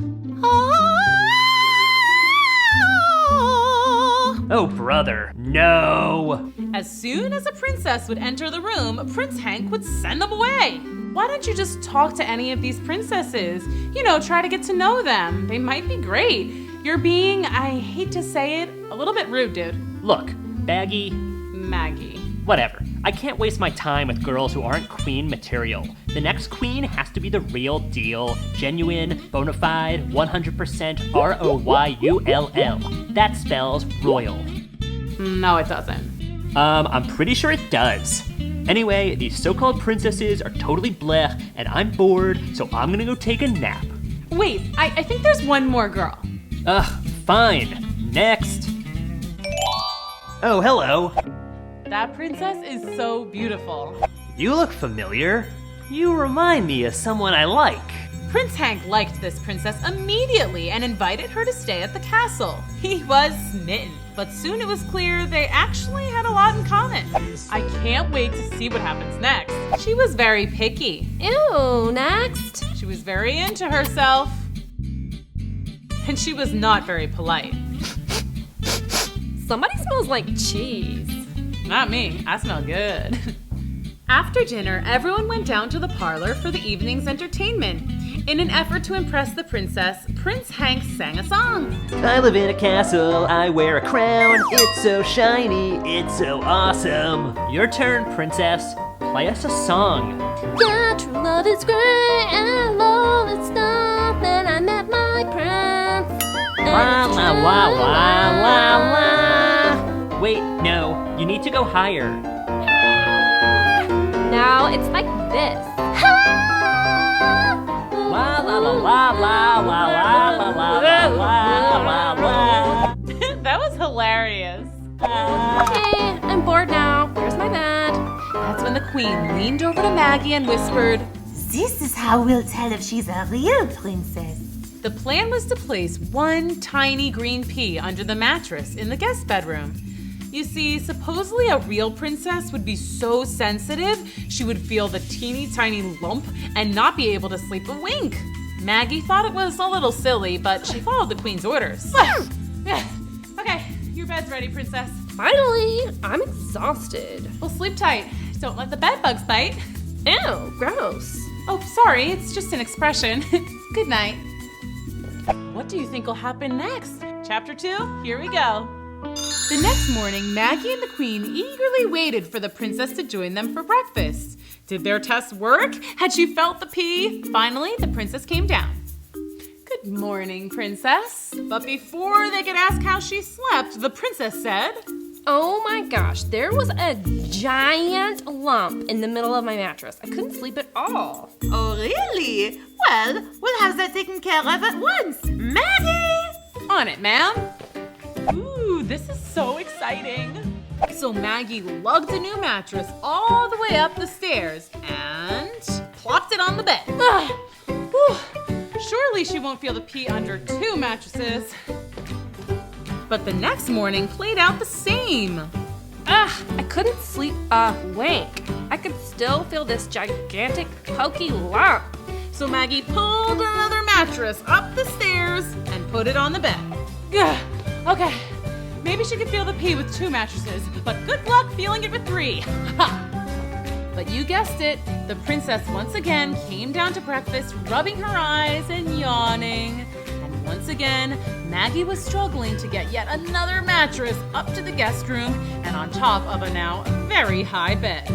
Oh, brother. No. As soon as a princess would enter the room, Prince Hank would send them away. Why don't you just talk to any of these princesses? Try to get to know them. They might be great. You're being, I hate to say it, a little bit rude, dude. Look, Baggy. Maggie. Whatever. I can't waste my time with girls who aren't queen material. The next queen has to be the real deal. Genuine, bona fide, 100% ROYULL. That spells royal. No, it doesn't. I'm pretty sure it does. Anyway, these so-called princesses are totally blech, and I'm bored, so I'm gonna go take a nap. Wait, I think there's one more girl. Ugh, fine. Next. Oh, hello. That princess is so beautiful. You look familiar. You remind me of someone I like. Prince Hank liked this princess immediately and invited her to stay at the castle. He was smitten, but soon it was clear they actually had a lot in common. I can't wait to see what happens next. She was very picky. Ew, next. She was very into herself. And she was not very polite. Somebody smells like cheese. Not me, I smell good. After dinner, everyone went down to the parlor for the evening's entertainment. In an effort to impress the princess, Prince Hank sang a song. I live in a castle, I wear a crown. It's so shiny, it's so awesome. Your turn, princess. Play us a song. Yeah, true love is great, and I love it's not. Then I met my La la la la la la. Wait, no, you need to go higher. Now it's like this. La la la la la la la la la la la. That was hilarious. Okay, I'm bored now. Where's my bed? That's when the queen leaned over to Maggie and whispered, This is how we'll tell if she's a real princess. the plan was to place one tiny green pea under the mattress in the guest bedroom. You see, supposedly a real princess would be so sensitive, she would feel the teeny tiny lump and not be able to sleep a wink. Maggie thought it was a little silly, but she followed the queen's orders. Okay, your bed's ready, princess. Finally, I'm exhausted. Well, sleep tight. Don't let the bed bugs bite. Ew, gross. Oh, sorry, it's just an expression. Good night. What do you think will happen next? Chapter 2, here we go. The next morning, Maggie and the queen eagerly waited for the princess to join them for breakfast. Did their test work? Had she felt the pea? Finally, the princess came down. Good morning, princess. But before they could ask how she slept, the princess said, Oh my gosh, there was a giant lump in the middle of my mattress. I couldn't sleep at all. Oh, really? Well, we'll have that taken care of at once. Maggie! On it, ma'am. Ooh, this is so exciting. So Maggie lugged a new mattress all the way up the stairs and plopped it on the bed. Surely she won't feel the pee under 2 mattresses. But the next morning played out the same. I couldn't sleep a wink. I could still feel this gigantic pokey lump. So Maggie pulled another mattress up the stairs and put it on the bed. Okay, maybe she could feel the pee with 2 mattresses, but good luck feeling it with 3. But you guessed it, the princess once again came down to breakfast, rubbing her eyes and yawning. And once again, Maggie was struggling to get yet another mattress up to the guest room and on top of a now very high bed.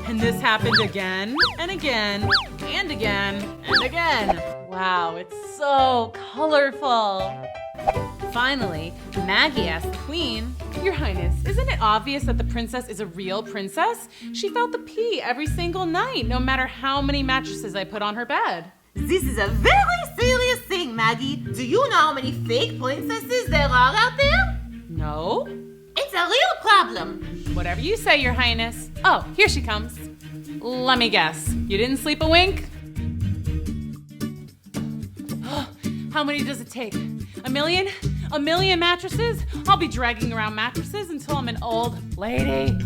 And this happened again and again and again and again. Wow, it's so colorful. Finally, Maggie asked the queen, Your Highness, isn't it obvious that the princess is a real princess? She felt the pee every single night, no matter how many mattresses I put on her bed. This is a very serious thing, Maggie. Do you know how many fake princesses there are out there? No? It's a real problem. Whatever you say, Your Highness. Oh, here she comes. Let me guess. You didn't sleep a wink? How many does it take? A million? A million mattresses? I'll be dragging around mattresses until I'm an old lady.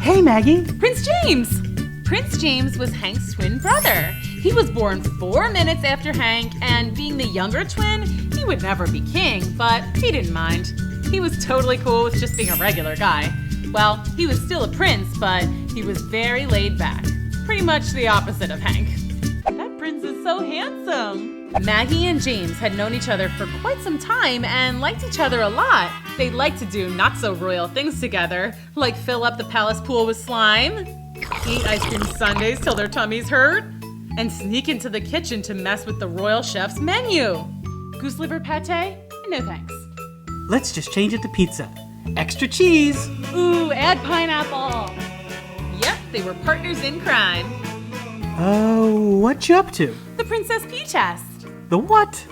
Hey, Maggie. Prince James! Prince James was Hank's twin brother. He was born 4 minutes after Hank, and being the younger twin, he would never be king, but he didn't mind. He was totally cool with just being a regular guy. Well, he was still a prince, but he was very laid back. Pretty much the opposite of Hank. That prince is so handsome. Maggie and James had known each other for quite some time and liked each other a lot. They liked to do not-so-royal things together, like fill up the palace pool with slime, eat ice cream sundaes till their tummies hurt, and sneak into the kitchen to mess with the royal chef's menu. Goose liver pate? No thanks. Let's just change it to pizza. Extra cheese. Ooh, add pineapple. Yep, they were partners in crime. Oh, what you up to? The Princess Pea test. The what?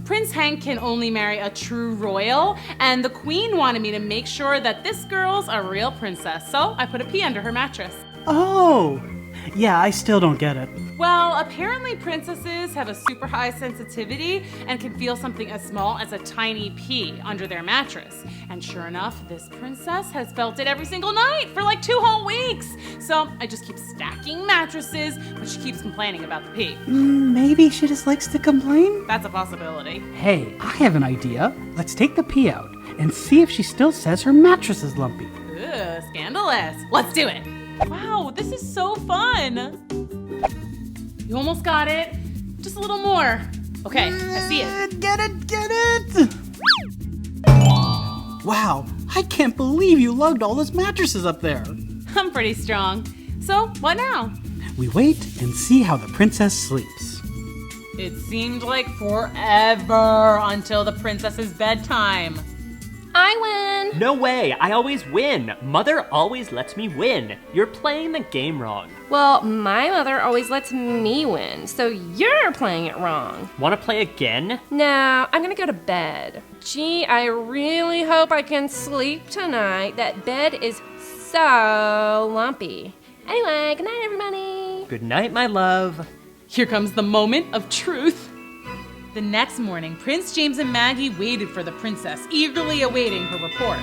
Prince Hank can only marry a true royal, and the queen wanted me to make sure that this girl's a real princess, so I put a pea under her mattress. Oh, yeah, I still don't get it. Well, apparently princesses have a super high sensitivity and can feel something as small as a tiny pea under their mattress. And sure enough, this princess has felt it every single night for like 2 whole weeks. So I just keep stacking mattresses, but she keeps complaining about the pea. Maybe she just likes to complain? That's a possibility. Hey, I have an idea. Let's take the pea out and see if she still says her mattress is lumpy. Ooh, scandalous. Let's do it. Wow, this is so fun. You almost got it. Just a little more. Okay, I see it. Get it! Wow, I can't believe you lugged all those mattresses up there. I'm pretty strong. So, what now? We wait and see how the princess sleeps. It seemed like forever until the princess's bedtime. I win! No way, I always win. Mother always lets me win. You're playing the game wrong. Well, my mother always lets me win, so you're playing it wrong. Wanna play again? No, I'm gonna go to bed. Gee, I really hope I can sleep tonight. That bed is so lumpy. Anyway, good night, everybody. Good night, my love. Here comes the moment of truth. The next morning, Prince James and Maggie waited for the princess, eagerly awaiting her report.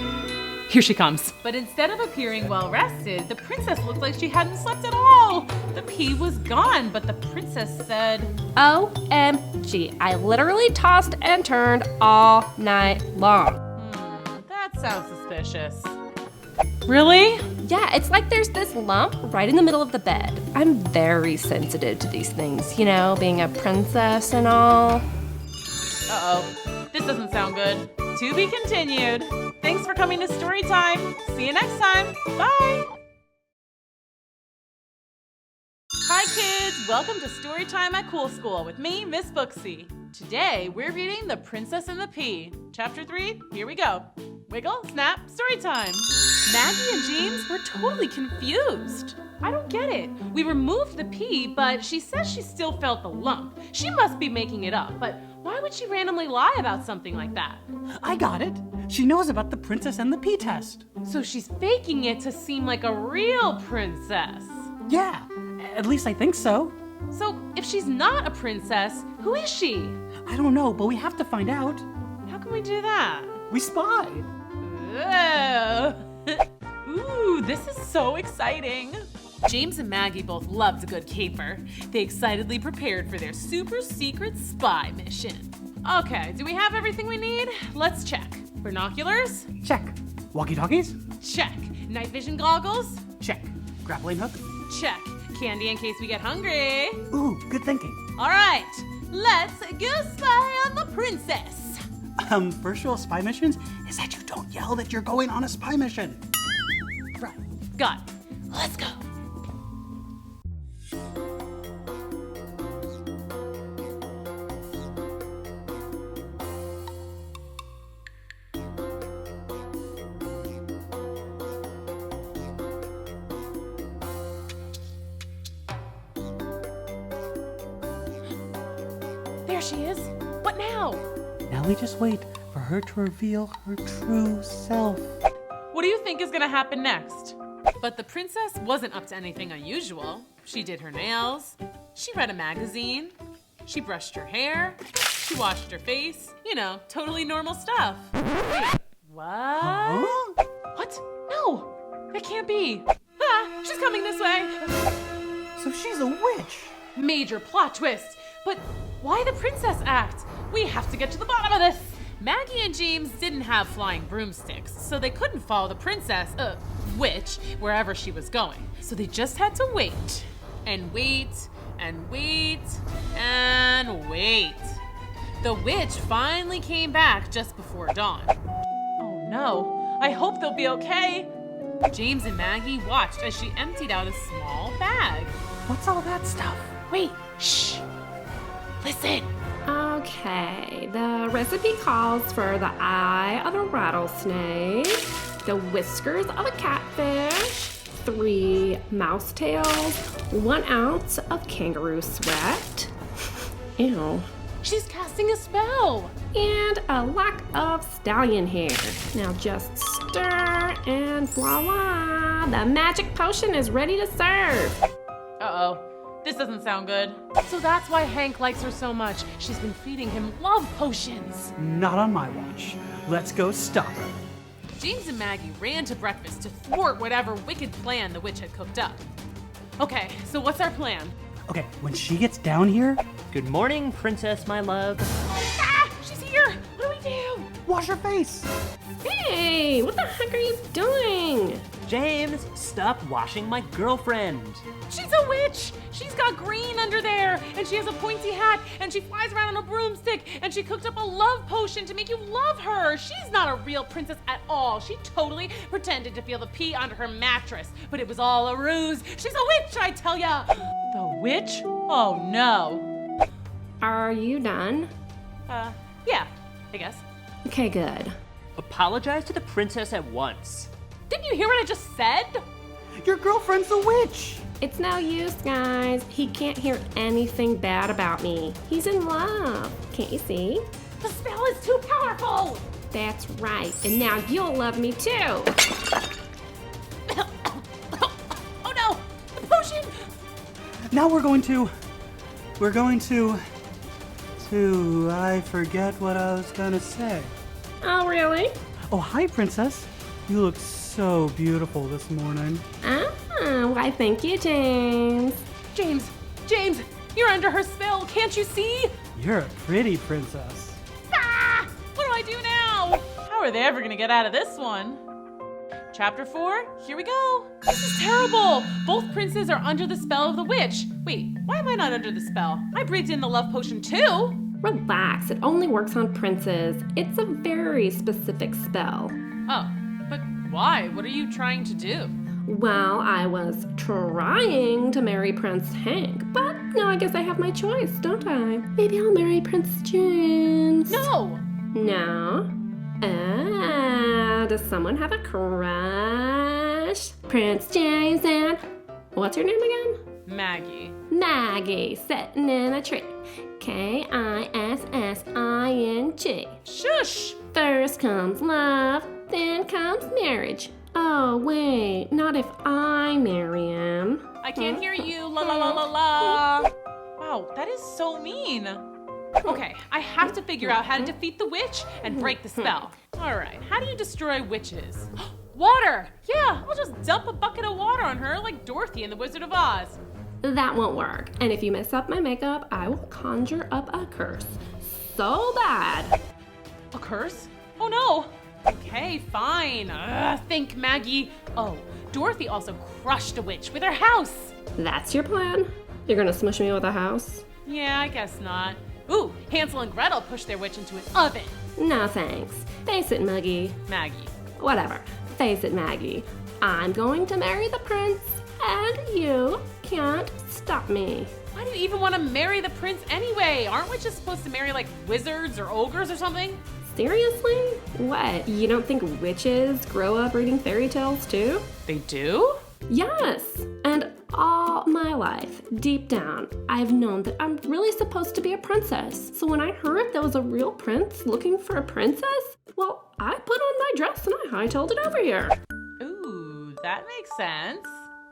Here she comes. But instead of appearing well rested, the princess looked like she hadn't slept at all. The pea was gone, but the princess said, OMG, I literally tossed and turned all night long. That sounds suspicious. Really? Yeah, it's like there's this lump right in the middle of the bed. I'm very sensitive to these things, you know, being a princess and all. Uh-oh, this doesn't sound good. To be continued. Thanks for coming to Storytime. See you next time. Bye. Hi kids, welcome to Storytime at Cool School with me, Miss Booksy. Today, we're reading The Princess and the Pea. Chapter 3, here we go. Wiggle, snap, story time. Maggie and James were totally confused. I don't get it. We removed the pea, but she says she still felt the lump. She must be making it up, but why would she randomly lie about something like that? I got it. She knows about the princess and the pea test. So she's faking it to seem like a real princess. Yeah, at least I think so. So if she's not a princess, who is she? I don't know, but we have to find out. How can we do that? We spy. Ooh, this is so exciting. James and Maggie both loved a good caper. They excitedly prepared for their super secret spy mission. Okay, do we have everything we need? Let's check. Binoculars? Check. Walkie-talkies? Check. Night vision goggles? Check. Grappling hook? Check. Candy in case we get hungry. Ooh, good thinking. All right, let's go spy on the princess. First rule of spy missions is that you don't yell that you're going on a spy mission. Right. Got it. Let's go. There she is. What now? Now we just wait for her to reveal her true self. What do you think is gonna happen next? But the princess wasn't up to anything unusual. She did her nails, she read a magazine, she brushed her hair, she washed her face. You know, totally normal stuff. Wait, what? Huh? What? No, that can't be. Ah, she's coming this way. So she's a witch. Major plot twist. But why the princess act? We have to get to the bottom of this. Maggie and James didn't have flying broomsticks, so they couldn't follow the princess, witch, wherever she was going. So they just had to wait, and wait, and wait, and wait. The witch finally came back just before dawn. Oh no, I hope they'll be okay. James and Maggie watched as she emptied out a small bag. What's all that stuff? Wait, shh, listen. Okay, the recipe calls for the eye of a rattlesnake, the whiskers of a catfish, 3 mouse tails, 1 ounce of kangaroo sweat. Ew. She's casting a spell. And a lock of stallion hair. Now just stir and voila, the magic potion is ready to serve. Uh-oh. This doesn't sound good. So that's why Hank likes her so much. She's been feeding him love potions. Not on my watch. Let's go stop her. James and Maggie ran to breakfast to thwart whatever wicked plan the witch had cooked up. Okay, so what's our plan? Okay, when she gets down here, Good morning, princess, my love. Ah! She's here! What do we do? wash her face. Hey, what the heck are you doing? James, stop washing my girlfriend. She's a witch! She's got green under there, and she has a pointy hat, and she flies around on a broomstick, and she cooked up a love potion to make you love her. She's not a real princess at all. She totally pretended to feel the pee under her mattress, but it was all a ruse. She's a witch, I tell ya! The witch? Oh no. Are you done? Yeah, I guess. Okay, good. Apologize to the princess at once. Didn't you hear what I just said? Your girlfriend's a witch. It's no use, guys. He can't hear anything bad about me. He's in love. Can't you see? The spell is too powerful! That's right. And now you'll love me too. Oh no! The potion! Now we're going to, I forget what I was gonna say. Oh, really? Oh, hi, princess. You look so beautiful this morning. Why, thank you, James. James, you're under her spell, can't you see? You're a pretty princess. Ah! What do I do now? How are they ever gonna get out of this one? Chapter 4, here we go. This is terrible. Both princes are under the spell of the witch. Wait, why am I not under the spell? I breathed in the love potion too. Relax, it only works on princes. It's a very specific spell. Oh, but why? What are you trying to do? Well, I was trying to marry Prince Hank, but now I guess I have my choice, don't I? Maybe I'll marry Prince James. No! No? Does someone have a crush? Prince James and... What's your name again? Maggie. Maggie, sitting in a tree. Kissing. Shush! First comes love, then comes marriage. Oh, wait, not if I marry him. I can't hear you, la la la la la. Wow, that is so mean. Okay, I have to figure out how to defeat the witch and break the spell. All right, how do you destroy witches? Water! Yeah, I'll just dump a bucket of water on her like Dorothy in The Wizard of Oz. That won't work. And if you mess up my makeup, I will conjure up a curse. So bad. A curse? Oh no! Okay, fine. Think, Maggie. Oh, Dorothy also crushed a witch with her house. That's your plan? You're gonna smush me with a house? Yeah, I guess not. Ooh, Hansel and Gretel pushed their witch into an oven. No thanks. Face it, Maggie. Whatever. Face it, Maggie. I'm going to marry the prince, and you can't stop me. Why do you even want to marry the prince anyway? Aren't witches supposed to marry like wizards or ogres or something? Seriously? What? You don't think witches grow up reading fairy tales too? They do? Yes. And all my life, deep down, I've known that I'm really supposed to be a princess. So when I heard there was a real prince looking for a princess, well, I put on my dress and I hightailed it over here. Ooh, that makes sense.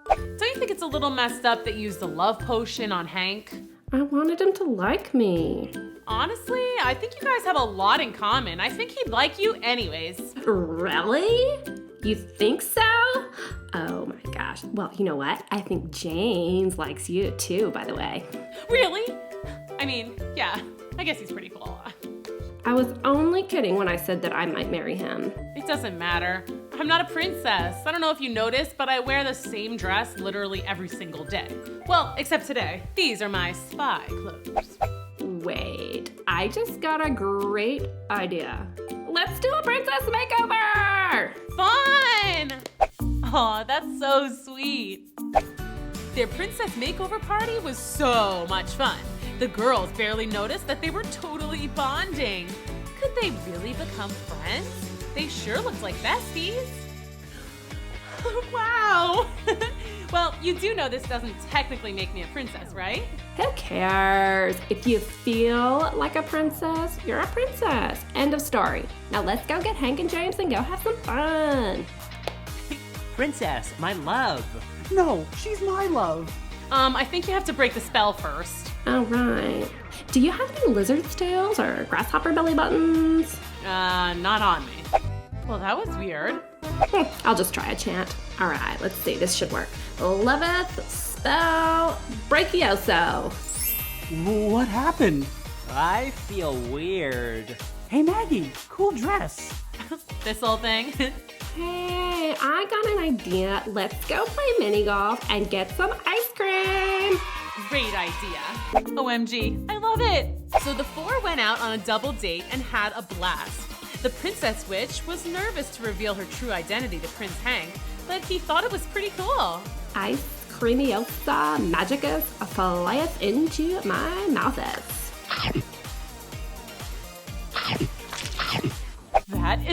Don't you think it's a little messed up that you used the love potion on Hank? I wanted him to like me. Honestly, I think you guys have a lot in common. I think he'd like you anyways. Really? You think so? Oh my gosh. Well, you know what? I think James likes you too, by the way. Really? I mean, yeah, I guess he's pretty cool. I was only kidding when I said that I might marry him. It doesn't matter. I'm not a princess. I don't know if you noticed, but I wear the same dress literally every single day. Well, except today. These are my spy clothes. Wait, I just got a great idea. Let's do a princess makeover! Fun! Aw, that's so sweet. Their princess makeover party was so much fun. The girls barely noticed that they were totally bonding. Could they really become friends? They sure looked like besties. Wow! Well, you do know this doesn't technically make me a princess, right? Who cares? If you feel like a princess, you're a princess. End of story. Now let's go get Hank and James and go have some fun. Princess, my love. No, she's my love. I think you have to break the spell first. All right. Do you have any lizard's tails or grasshopper belly buttons? Not on me. Well, that was weird. I'll just try a chant. All right, let's see. This should work. Loveth spell Brachioso. What happened? I feel weird. Hey, Maggie, cool dress. This whole thing. Hey, I got an idea. Let's go play mini golf and get some ice cream. Great idea. OMG, I love it. So the four went out on a double date and had a blast. The princess witch was nervous to reveal her true identity to Prince Hank, but he thought it was pretty cool. Ice creamiosa magicus flyeth into my mouthus.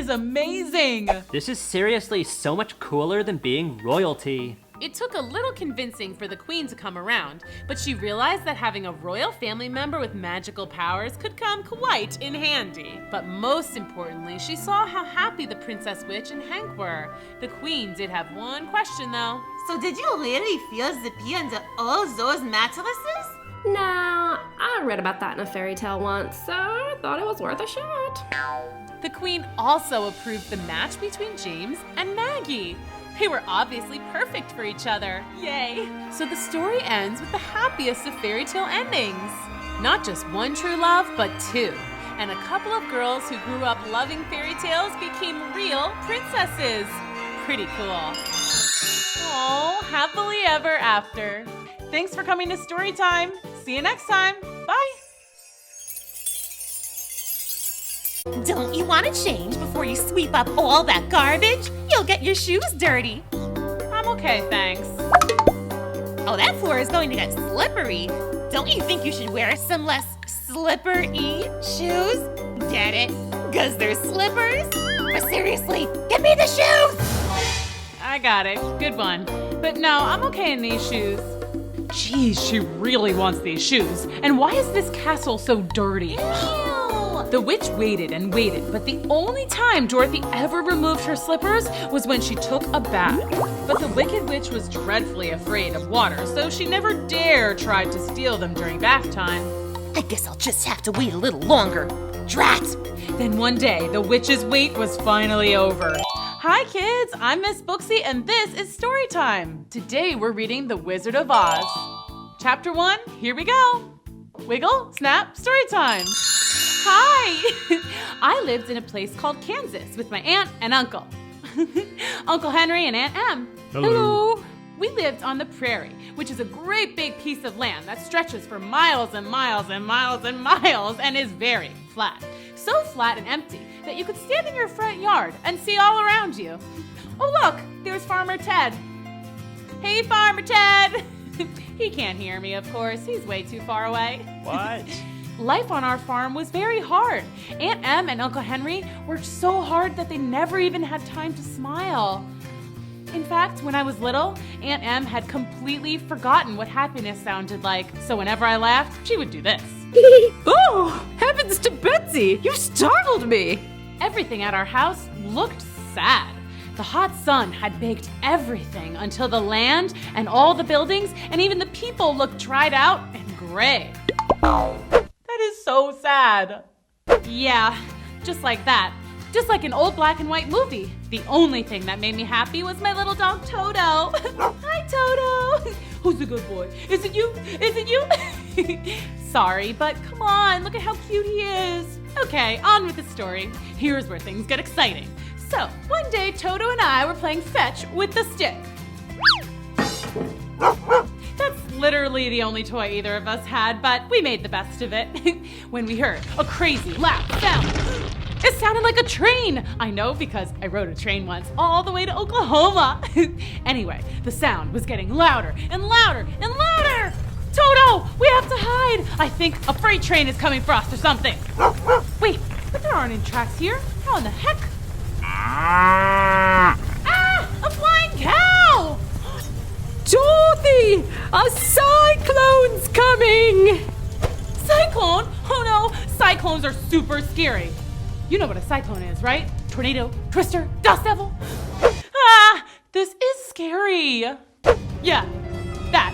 is amazing! This is seriously so much cooler than being royalty. It took a little convincing for the queen to come around, but she realized that having a royal family member with magical powers could come quite in handy. But most importantly, she saw how happy the Princess Witch and Hank were. The queen did have one question though. So did you really feel zippy under all those mattresses? Nah, I read about that in a fairy tale once, so I thought it was worth a shot. The queen also approved the match between James and Maggie. They were obviously perfect for each other. Yay! So the story ends with the happiest of fairy tale endings. Not just one true love, but two. And a couple of girls who grew up loving fairy tales became real princesses. Pretty cool. Oh, happily ever after. Thanks for coming to Storytime. See you next time. Bye. Don't you want to change before you sweep up all that garbage? You'll get your shoes dirty. I'm okay, thanks. Oh, that floor is going to get slippery. Don't you think you should wear some less slippery shoes? Get it? 'Cause they're slippers? But seriously, give me the shoes! I got it. Good one. But no, I'm okay in these shoes. Geez, she really wants these shoes. And why is this castle so dirty? The witch waited and waited, but the only time Dorothy ever removed her slippers was when she took a bath. But the Wicked Witch was dreadfully afraid of water, so she never dare tried to steal them during bath time. I guess I'll just have to wait a little longer. Drat! Then one day, the witch's wait was finally over. Hi kids, I'm Miss Booksy and this is Storytime. Today we're reading The Wizard of Oz. Chapter 1, here we go. Wiggle, snap, Storytime. Hi! I lived in a place called Kansas with my aunt and uncle. Uncle Henry and Aunt Em. Hello. We lived on the prairie, which is a great big piece of land that stretches for miles and miles and miles and miles and is very flat. So flat and empty that you could stand in your front yard and see all around you. Oh look, there's Farmer Ted. Hey Farmer Ted! He can't hear me, of course. He's way too far away. What? Life on our farm was very hard. Aunt Em and Uncle Henry worked so hard that they never even had time to smile. In fact, when I was little, Aunt Em had completely forgotten what happiness sounded like. So whenever I laughed, she would do this. Oh, heavens to Betsy! You startled me! Everything at our house looked sad. The hot sun had baked everything until the land and all the buildings and even the people looked dried out and gray. That is so sad. Yeah, just like that. Just like an old black and white movie. The only thing that made me happy was my little dog Toto. Hi Toto. Who's the good boy? Is it you? Is it you? Sorry, but come on, look at how cute he is. Okay, on with the story. Here's where things get exciting. So, one day Toto and I were playing fetch with the stick. That's literally the only toy either of us had, but we made the best of it. When we heard a crazy loud sound. It sounded like a train. I know because I rode a train once all the way to Oklahoma. Anyway, the sound was getting louder and louder and louder. Toto, we have to hide. I think a freight train is coming for us or something. Wait, but there aren't any tracks here. How in the heck? Ah, a flying cow! Dorothy! A cyclone's coming! Cyclone? Oh no, cyclones are super scary. You know what a cyclone is, right? Tornado, twister, dust devil. Ah, this is scary. Yeah, that.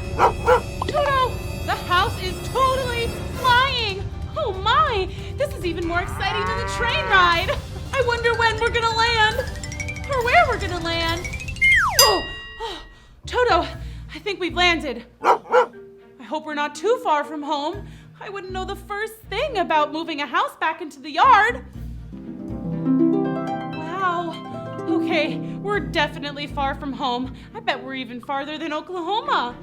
Toto, the house is totally flying. Oh my, this is even more exciting than the train ride. I wonder when we're gonna land, or where we're gonna land. Oh, Toto, I think we've landed. I hope we're not too far from home. I wouldn't know the first thing about moving a house back into the yard. Wow. Okay, we're definitely far from home. I bet we're even farther than Oklahoma.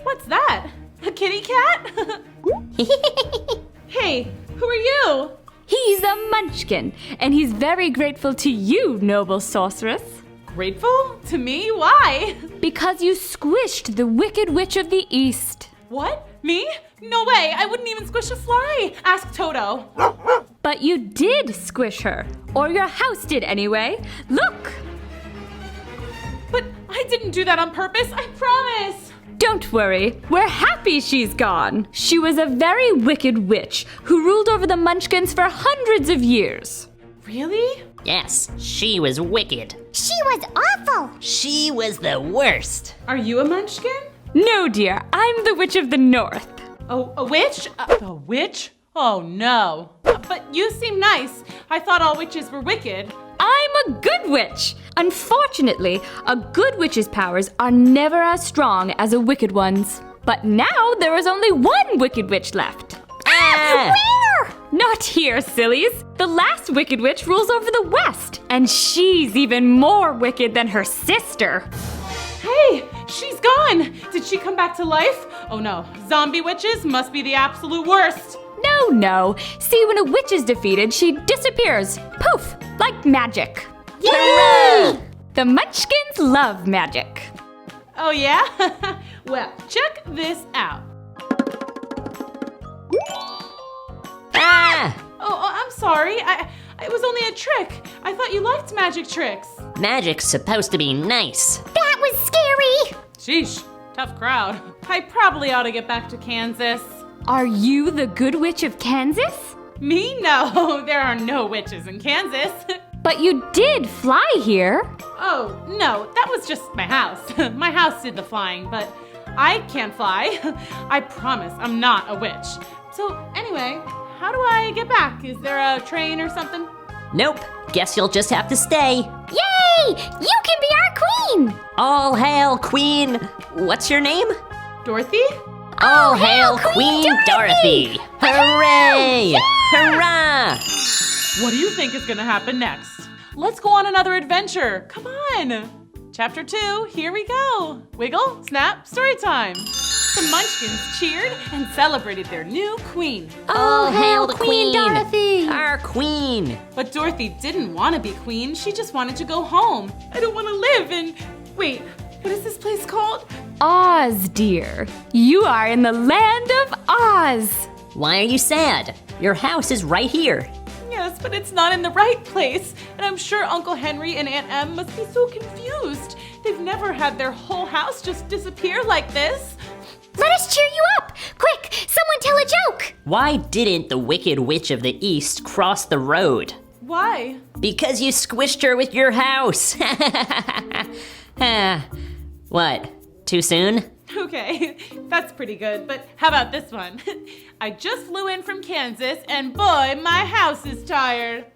What's that? A kitty cat? Hey, who are you? He's a munchkin, and he's very grateful to you, noble sorceress. Grateful? To me? Why? Because you squished the Wicked Witch of the East. What? Me? No way, I wouldn't even squish a fly. Ask Toto. But But you did squish her. Or your house did anyway. Look! But I didn't do that on purpose, I promise! Don't worry, we're happy she's gone. She was a very wicked witch who ruled over the Munchkins for hundreds of years. Really? Yes, she was wicked. She was awful. She was the worst. Are you a Munchkin? No, dear, I'm the Witch of the North. Oh, a witch? A witch? Oh no. But you seem nice. I thought all witches were wicked. I'm a good witch. Unfortunately, a good witch's powers are never as strong as a wicked one's. But now there is only one wicked witch left. Ah! Where? Not here, sillies. The last wicked witch rules over the West, and she's even more wicked than her sister. Hey, she's gone! Did she come back to life? Oh no, zombie witches must be the absolute worst. No. See, when a witch is defeated, she disappears. Poof, like magic. Yay! The Munchkins love magic. Oh yeah? Well, check this out. Ah! Oh, I'm sorry. It was only a trick. I thought you liked magic tricks. Magic's supposed to be nice. That was scary. Sheesh, tough crowd. I probably ought to get back to Kansas. Are you the good witch of Kansas? Me? No, there are no witches in Kansas. But you did fly here. Oh, no, that was just my house. My house did the flying, but I can't fly. I promise I'm not a witch. So anyway, how do I get back? Is there a train or something? Nope. Guess you'll just have to stay. Yay! You can be our queen. All hail, Queen. What's your name? Dorothy? All hail, Queen Dorothy! Hooray! Hurrah! What do you think is gonna happen next? Let's go on another adventure. Come on. Chapter 2, here we go. Wiggle, snap, story time. The Munchkins cheered and celebrated their new queen. All hail the Queen Dorothy! Our Queen! But Dorothy didn't want to be queen. She just wanted to go home. I don't want to live in... Wait, what is this place called? Oz, dear. You are in the land of Oz. Why are you sad? Your house is right here. Yes, but it's not in the right place. And I'm sure Uncle Henry and Aunt Em must be so confused. They've never had their whole house just disappear like this. Let us cheer you up. Quick, someone tell a joke. Why didn't the Wicked Witch of the East cross the road? Why? Because you squished her with your house. What? Too soon? Okay, that's pretty good, but how about this one? I just flew in from Kansas, and boy, my house is tired.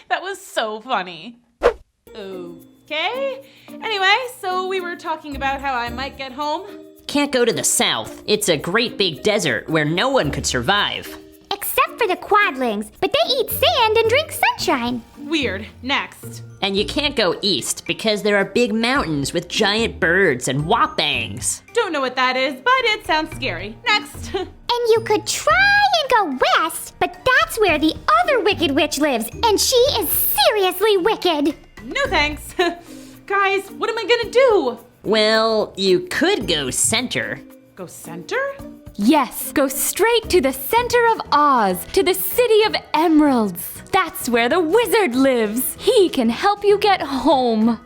That was so funny. Okay. Anyway, so we were talking about how I might get home. Can't go to the south. It's a great big desert where no one could survive. Except for the quadlings, but they eat sand and drink sunshine. Weird. Next. And you can't go east because there are big mountains with giant birds and whoppangs. Don't know what that is, but it sounds scary. Next. And you could try and go west, but that's where the other wicked witch lives, and she is seriously wicked. No thanks. Guys, what am I gonna do? Well, you could go center. Go center? Yes, go straight to the center of Oz, to the City of Emeralds. That's where the wizard lives. He can help you get home.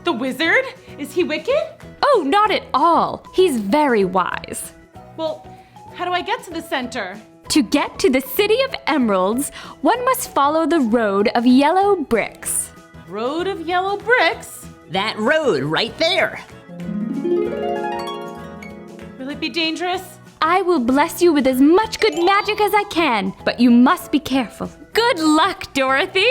The wizard? Is he wicked? Oh, not at all. He's very wise. Well, how do I get to the center? To get to the City of Emeralds, one must follow the road of yellow bricks. Road of yellow bricks? That road right there. Will it be dangerous? I will bless you with as much good magic as I can, but you must be careful. Good luck, Dorothy!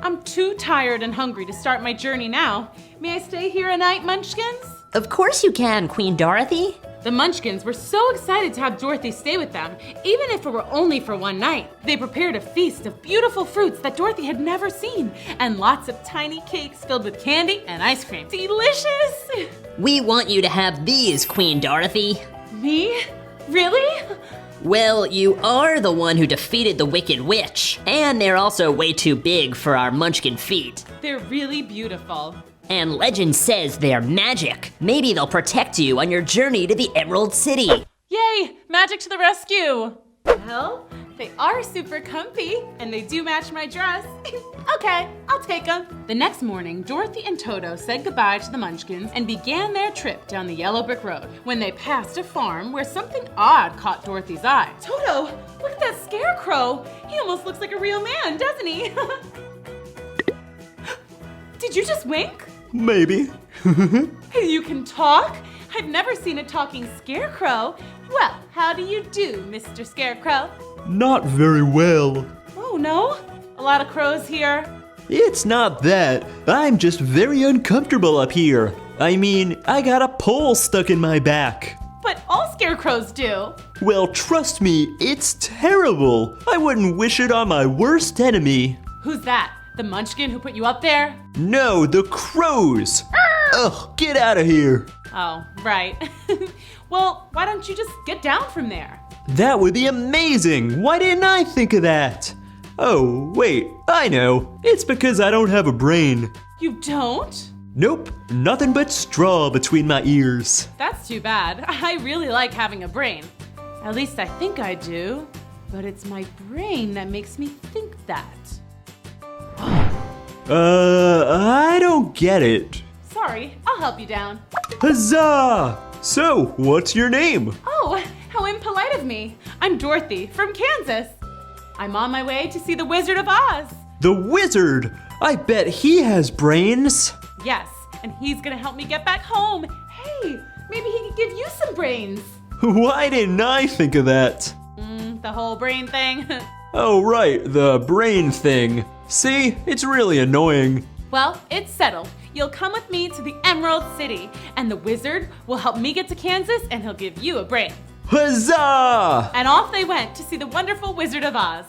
I'm too tired and hungry to start my journey now. May I stay here a night, Munchkins? Of course you can, Queen Dorothy. The Munchkins were so excited to have Dorothy stay with them, even if it were only for one night. They prepared a feast of beautiful fruits that Dorothy had never seen, and lots of tiny cakes filled with candy and ice cream. Delicious! We want you to have these, Queen Dorothy. Me? Really? Well, you are the one who defeated the Wicked Witch, and they're also way too big for our Munchkin feet. They're really beautiful. And legend says they're magic. Maybe they'll protect you on your journey to the Emerald City. Yay! Magic to the rescue! Well, they are super comfy, and they do match my dress. Okay, I'll take them. The next morning, Dorothy and Toto said goodbye to the Munchkins and began their trip down the yellow brick road when they passed a farm where something odd caught Dorothy's eye. Toto, look at that scarecrow. He almost looks like a real man, doesn't he? Did you just wink? Maybe. You can talk? I've never seen a talking scarecrow. Well, how do you do, Mr. Scarecrow? Not very well. Oh, no? A lot of crows here. It's not that. I'm just very uncomfortable up here. I mean, I got a pole stuck in my back. But all scarecrows do. Well, trust me, it's terrible. I wouldn't wish it on my worst enemy. Who's that? The Munchkin who put you up there? No, the crows. Ugh, get out of here. Oh, right. Well, why don't you just get down from there? That would be amazing. Why didn't I think of that? Oh, wait, I know. It's because I don't have a brain. You don't? Nope, nothing but straw between my ears. That's too bad. I really like having a brain. At least I think I do. But it's my brain that makes me think that. I don't get it. Sorry, I'll help you down. Huzzah! So, what's your name? Oh, how impolite of me. I'm Dorothy from Kansas. I'm on my way to see the Wizard of Oz. The Wizard! I bet he has brains. Yes, and he's gonna help me get back home. Hey, maybe he could give you some brains. Why didn't I think of that? The whole brain thing. Oh, right, the brain thing. See, it's really annoying. Well, it's settled. You'll come with me to the Emerald City, and the wizard will help me get to Kansas, and he'll give you a brain. Huzzah! And off they went to see the wonderful Wizard of Oz.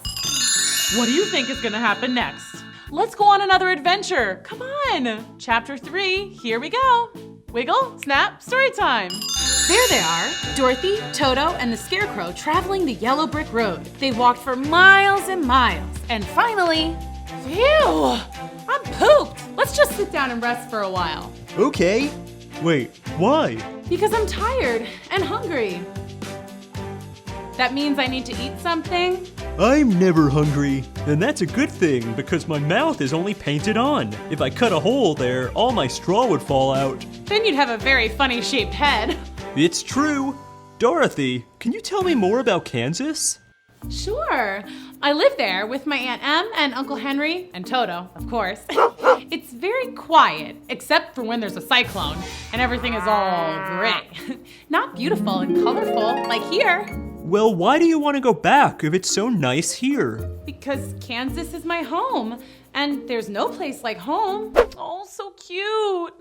What do you think is gonna happen next? Let's go on another adventure. Come on. Chapter 3, here we go. Wiggle, snap, story time. There they are, Dorothy, Toto, and the Scarecrow traveling the yellow brick road. They walked for miles and miles, and finally, phew, I'm pooped. Let's just sit down and rest for a while. Okay. Wait, why? Because I'm tired and hungry. That means I need to eat something? I'm never hungry, and that's a good thing because my mouth is only painted on. If I cut a hole there, all my straw would fall out. Then you'd have a very funny shaped head. It's true. Dorothy, can you tell me more about Kansas? Sure. I live there with my Aunt Em and Uncle Henry and Toto, of course. It's very quiet, except for when there's a cyclone and everything is all gray. Not beautiful and colorful like here. Well, why do you want to go back if it's so nice here? Because Kansas is my home, and there's no place like home. Oh, so cute.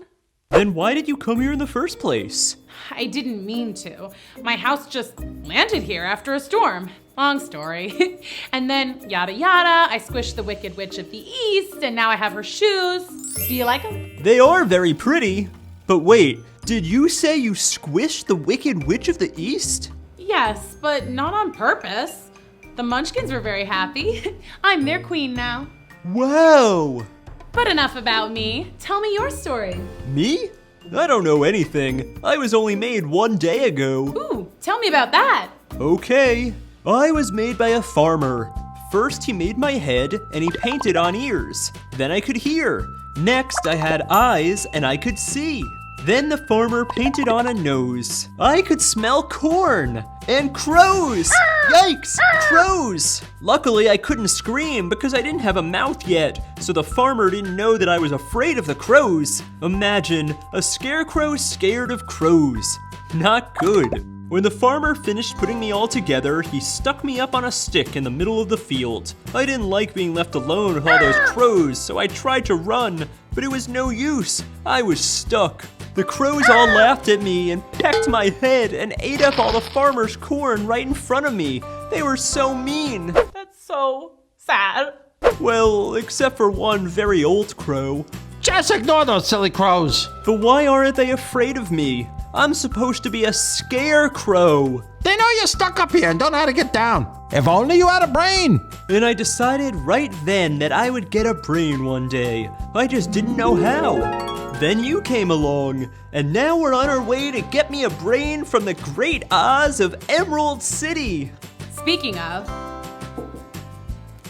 Then why did you come here in the first place? I didn't mean to. My house just landed here after a storm. Long story. And then, yada yada, I squished the Wicked Witch of the East, and now I have her shoes. Do you like them? They are very pretty. But wait, did you say you squished the Wicked Witch of the East? Yes, but not on purpose. The Munchkins were very happy. I'm their queen now. Wow! But enough about me. Tell me your story. Me? I don't know anything. I was only made 1 day ago. Ooh, tell me about that. Okay. I was made by a farmer. First, he made my head and he painted on ears. Then I could hear. Next, I had eyes and I could see. Then the farmer painted on a nose. I could smell corn and crows. Yikes, crows. Luckily, I couldn't scream because I didn't have a mouth yet, so the farmer didn't know that I was afraid of the crows. Imagine a scarecrow scared of crows. Not good. When the farmer finished putting me all together, he stuck me up on a stick in the middle of the field. I didn't like being left alone with all those crows, so I tried to run, but it was no use. I was stuck. The crows all laughed at me and pecked my head and ate up all the farmer's corn right in front of me. They were so mean. That's so sad. Well, except for one very old crow. Just ignore those silly crows. But why aren't they afraid of me? I'm supposed to be a scarecrow. They know you're stuck up here and don't know how to get down. If only you had a brain. And I decided right then that I would get a brain one day. I just didn't know how. Then you came along, and now we're on our way to get me a brain from the great Oz of Emerald City. Speaking of,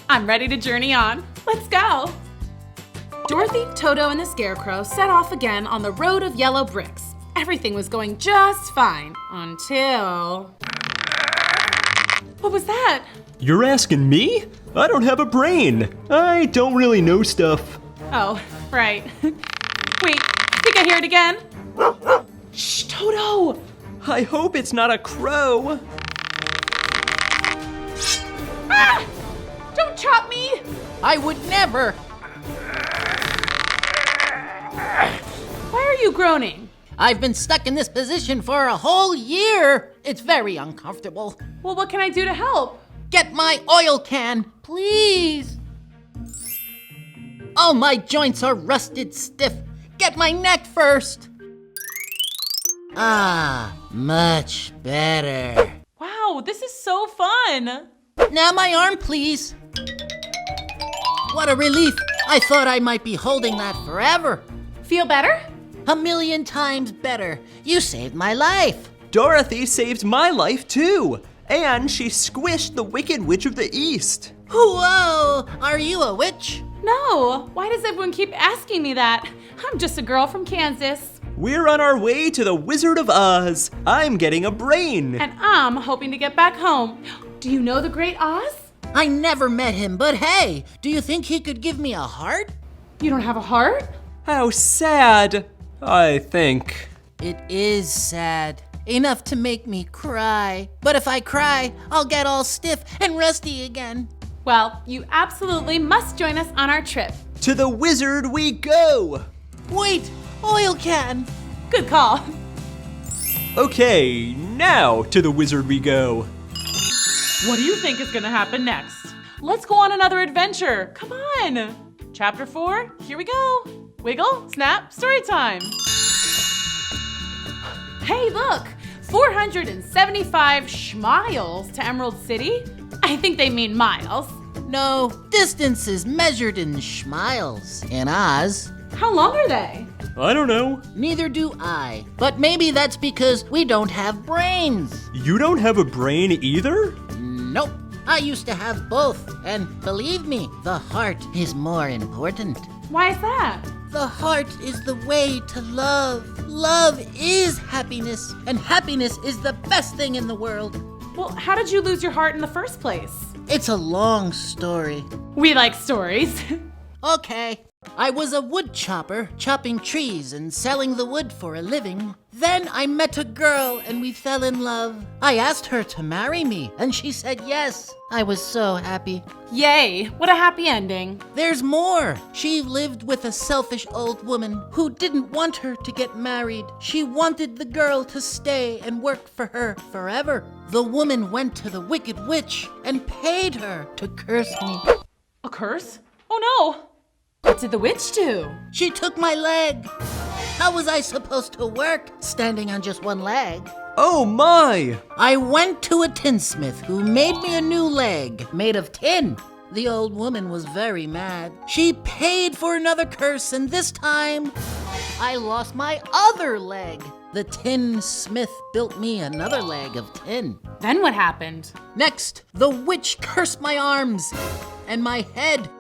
I'm ready to journey on. Let's go. Dorothy, Toto, and the Scarecrow set off again on the road of yellow bricks. Everything was going just fine until... What was that? You're asking me? I don't have a brain. I don't really know stuff. Oh, right. Wait, I think I hear it again. Shh, Toto! I hope it's not a crow. Ah! Don't chop me! I would never. Why are you groaning? I've been stuck in this position for a whole year. It's very uncomfortable. Well, what can I do to help? Get my oil can, please. All my joints are rusted stiff. Get my neck first. Ah, much better. Wow, this is so fun. Now my arm, please. What a relief. I thought I might be holding that forever. Feel better? 1,000,000 times better. You saved my life. Dorothy saved my life too. And she squished the Wicked Witch of the East. Whoa, are you a witch? No, why does everyone keep asking me that? I'm just a girl from Kansas. We're on our way to the Wizard of Oz. I'm getting a brain. And I'm hoping to get back home. Do you know the Great Oz? I never met him, but hey, do you think he could give me a heart? You don't have a heart? How sad, I think. It is sad. Enough to make me cry. But if I cry, I'll get all stiff and rusty again. Well, you absolutely must join us on our trip. To the wizard we go! Wait, oil can. Good call. Okay, now to the wizard we go. What do you think is gonna happen next? Let's go on another adventure. Come on. Chapter 4, here we go. Wiggle, snap, story time. Hey, look, 475 schmiles to Emerald City. I think they mean miles. No, distance is measured in schmiles in Oz. How long are they? I don't know. Neither do I. But maybe that's because we don't have brains. You don't have a brain either? Nope. I used to have both. And believe me, the heart is more important. Why is that? The heart is the way to love. Love is happiness. And happiness is the best thing in the world. Well, how did you lose your heart in the first place? It's a long story. We like stories. Okay. I was a wood chopper, chopping trees and selling the wood for a living. Then I met a girl and we fell in love. I asked her to marry me and she said yes. I was so happy. Yay, what a happy ending. There's more. She lived with a selfish old woman who didn't want her to get married. She wanted the girl to stay and work for her forever. The woman went to the Wicked Witch and paid her to curse me. A curse? Oh no! What did the witch do? She took my leg. How was I supposed to work standing on just one leg? Oh my! I went to a tinsmith who made me a new leg made of tin. The old woman was very mad. She paid for another curse, and this time I lost my other leg. The tinsmith built me another leg of tin. Then what happened? Next, the witch cursed my arms and my head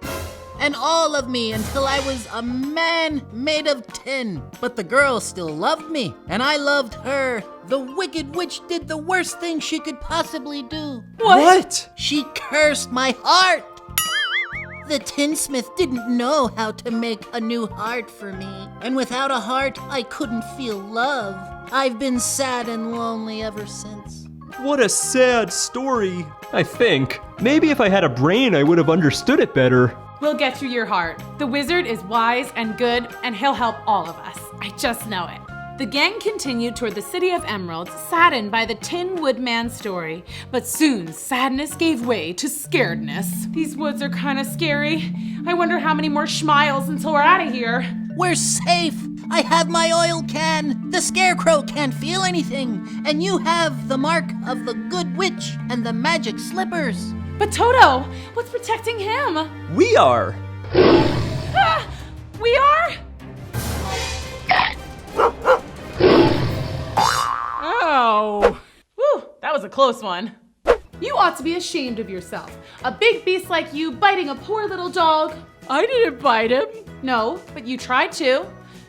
and all of me until I was a man made of tin. But the girl still loved me, and I loved her. The Wicked Witch did the worst thing she could possibly do. What? She cursed my heart. The tinsmith didn't know how to make a new heart for me, and without a heart, I couldn't feel love. I've been sad and lonely ever since. What a sad story. I think. Maybe if I had a brain, I would have understood it better. We'll get you your heart. The wizard is wise and good, and he'll help all of us. I just know it. The gang continued toward the city of Emeralds, saddened by the Tin Woodman's story. But soon, sadness gave way to scaredness. These woods are kind of scary. I wonder how many more schmiles until we're out of here. We're safe. I have my oil can. The Scarecrow can't feel anything. And you have the mark of the Good Witch and the magic slippers. But Toto, what's protecting him? We are. Ah, we are? Oh. Whew, that was a close one. You ought to be ashamed of yourself. A big beast like you biting a poor little dog. I didn't bite him. No, but you tried to.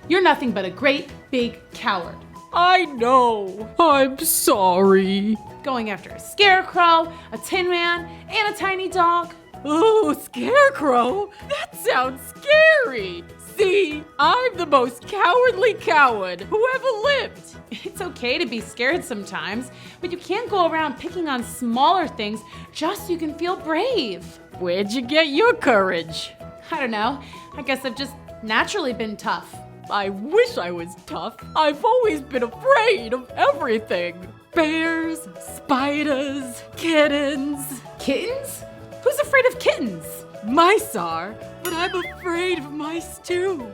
You're nothing but a great big coward. I know. I'm sorry. Going after a scarecrow, a tin man, and a tiny dog. Ooh, scarecrow? That sounds scary. See, I'm the most cowardly coward who ever lived. It's okay to be scared sometimes, but you can't go around picking on smaller things just so you can feel brave. Where'd you get your courage? I don't know. I guess I've just naturally been tough. I wish I was tough. I've always been afraid of everything. Bears, spiders, kittens. Kittens? Who's afraid of kittens? Mice are, but I'm afraid of mice too.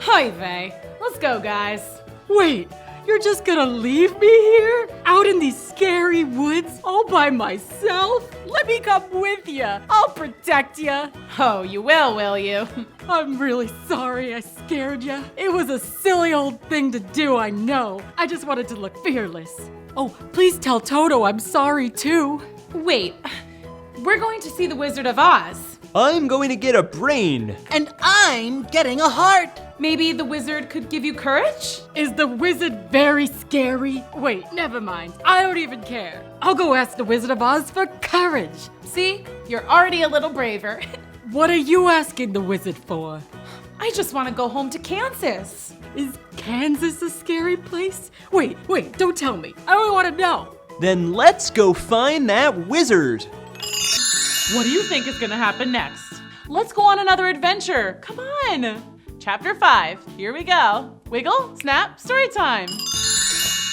Hi, vey. Let's go, guys. Wait, you're just gonna leave me here? Out in these scary woods all by myself? Let me come with you. I'll protect you. Oh, you will you? I'm really sorry I scared you. It was a silly old thing to do, I know. I just wanted to look fearless. Oh, please tell Toto I'm sorry too. Wait, we're going to see the Wizard of Oz. I'm going to get a brain. And I'm getting a heart. Maybe the wizard could give you courage? Is the wizard very scary? Wait, never mind. I don't even care. I'll go ask the Wizard of Oz for courage. See, you're already a little braver. What are you asking the wizard for? I just want to go home to Kansas. Is Kansas a scary place? Wait, don't tell me. I don't want to know. Then let's go find that wizard. What do you think is going to happen next? Let's go on another adventure. Come on. Chapter 5. Here we go. Wiggle, snap, story time.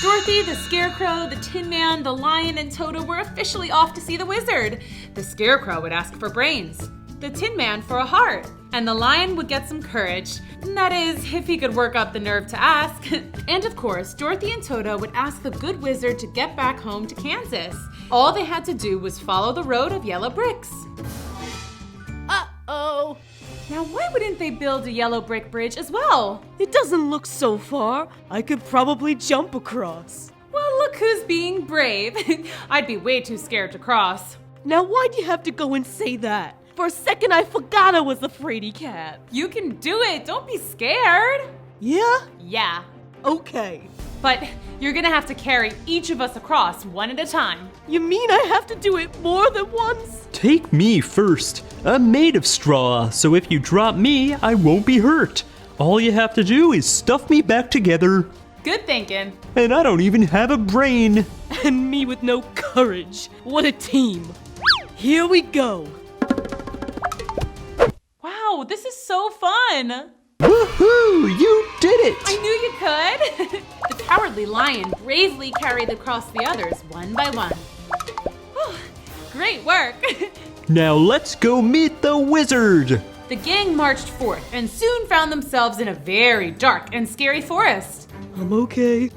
Dorothy, the Scarecrow, the Tin Man, the Lion, and Toto were officially off to see the wizard. The Scarecrow would ask for brains, the Tin Man for a heart, and the Lion would get some courage. That is, if he could work up the nerve to ask. And of course, Dorothy and Toto would ask the good wizard to get back home to Kansas. All they had to do was follow the road of yellow bricks. Uh-oh. Now, why wouldn't they build a yellow brick bridge as well? It doesn't look so far. I could probably jump across. Well, look who's being brave. I'd be way too scared to cross. Now, why'd you have to go and say that? For a second, I forgot I was a fraidy cat. You can do it. Don't be scared. Yeah? Yeah. Okay. But you're gonna have to carry each of us across one at a time. You mean I have to do it more than once? Take me first. I'm made of straw, so if you drop me, I won't be hurt. All you have to do is stuff me back together. Good thinking. And I don't even have a brain. And me with no courage. What a team. Here we go. Wow, this is so fun. Woohoo! You did it! I knew you could. The cowardly lion bravely carried across the others one by one. Whew, great work. Now let's go meet the wizard. The gang marched forth and soon found themselves in a very dark and scary forest. I'm okay.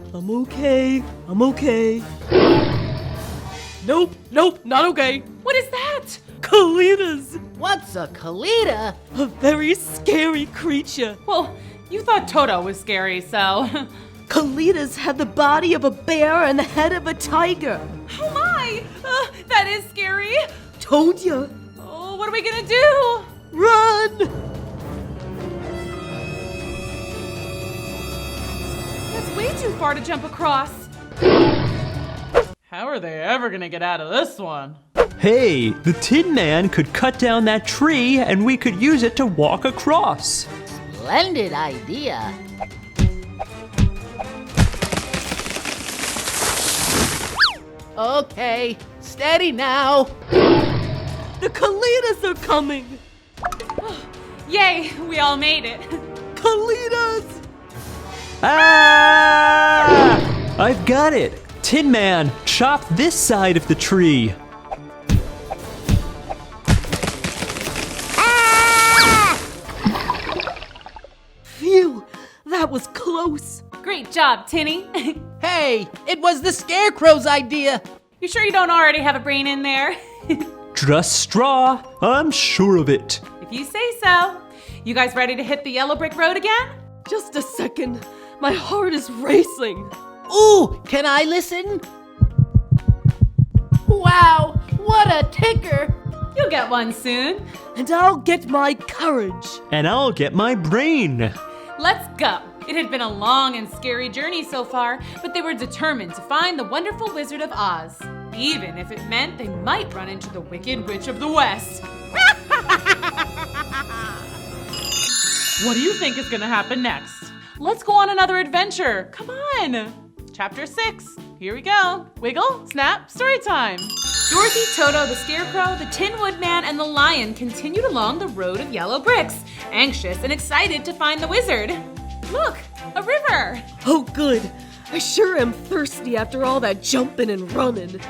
Nope, not okay. What is that? Kalitas! What's a Kalita? A very scary creature. Well, you thought Toto was scary, so... Kalitas had the body of a bear and the head of a tiger. Oh my! That is scary. Told ya. Oh, what are we gonna do? Run! That's way too far to jump across. How are they ever gonna get out of this one? Hey, the Tin Man could cut down that tree and we could use it to walk across. Splendid idea. Okay, steady now. The Kalitas are coming. Yay, we all made it. Kalitas! Ah! I've got it. Tin Man, chop this side of the tree. Phew, that was close. Great job, Tinny. Hey, it was the Scarecrow's idea. You sure you don't already have a brain in there? Just straw, I'm sure of it. If you say so. You guys ready to hit the yellow brick road again? Just a second. My heart is racing. Ooh, can I listen? Wow, what a ticker! You'll get one soon. And I'll get my courage. And I'll get my brain. Let's go. It had been a long and scary journey so far, but they were determined to find the wonderful Wizard of Oz, even if it meant they might run into the Wicked Witch of the West. What do you think is gonna happen next? Let's go on another adventure. Come on. Chapter 6. Here we go. Wiggle, snap, story time. Dorothy, Toto, the Scarecrow, the Tin Woodman, and the Lion continued along the road of yellow bricks, anxious and excited to find the wizard. Look, a river. Oh, good. I sure am thirsty after all that jumping and running.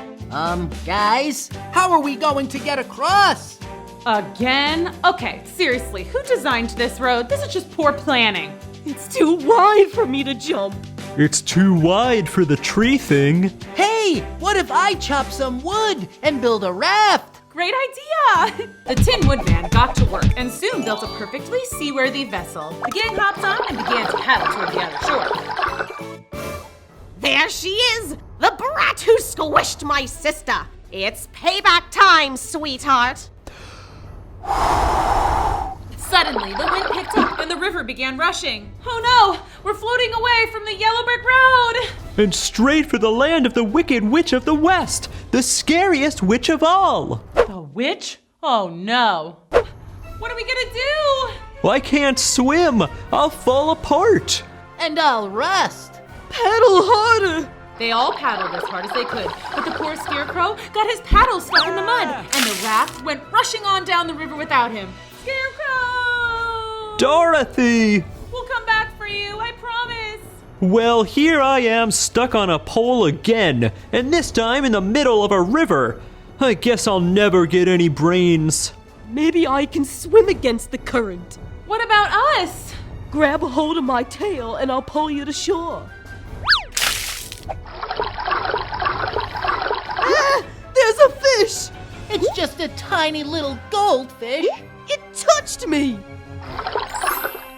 Guys, how are we going to get across? Again? Okay, seriously, who designed this road? This is just poor planning. It's too wide for me to jump. It's too wide for the tree thing. Hey, what if I chop some wood and build a raft? Great idea! The Tin Woodman got to work and soon built a perfectly seaworthy vessel. The gang hopped on and began to paddle toward the other shore. There she is! The brat who squished my sister! It's payback time, sweetheart! Suddenly, the wind picked up and the river began rushing. Oh no! We're floating away from the yellow brick road! And straight for the land of the Wicked Witch of the West, the scariest witch of all. The witch? Oh no. What are we gonna do? Well, I can't swim. I'll fall apart. And I'll rust. Paddle harder! They all paddled as hard as they could, but the poor Scarecrow got his paddle stuck in the mud, and the raft went rushing on down the river without him. Scarecrow! Dorothy! We'll come back for you, I promise. Well, here I am stuck on a pole again, and this time in the middle of a river. I guess I'll never get any brains. Maybe I can swim against the current. What about us? Grab a hold of my tail and I'll pull you to shore. There's a fish! It's just a tiny little goldfish. It touched me!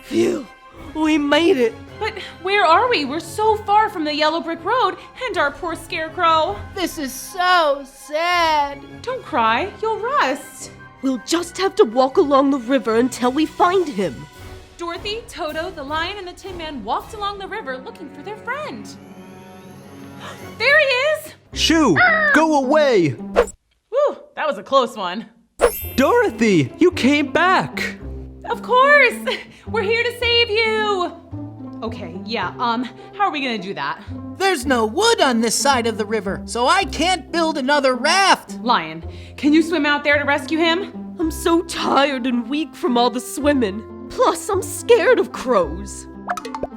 Phew, we made it. But where are we? We're so far from the yellow brick road and our poor Scarecrow. This is so sad. Don't cry, you'll rust. We'll just have to walk along the river until we find him. Dorothy, Toto, the Lion, and the Tin Man walked along the river looking for their friend. There he is! Shoo! Go away! Whew, that was a close one. Dorothy, you came back! Of course! We're here to save you! Okay, yeah, how are we gonna do that? There's no wood on this side of the river, so I can't build another raft. Lion, can you swim out there to rescue him? I'm so tired and weak from all the swimming. Plus, I'm scared of crows.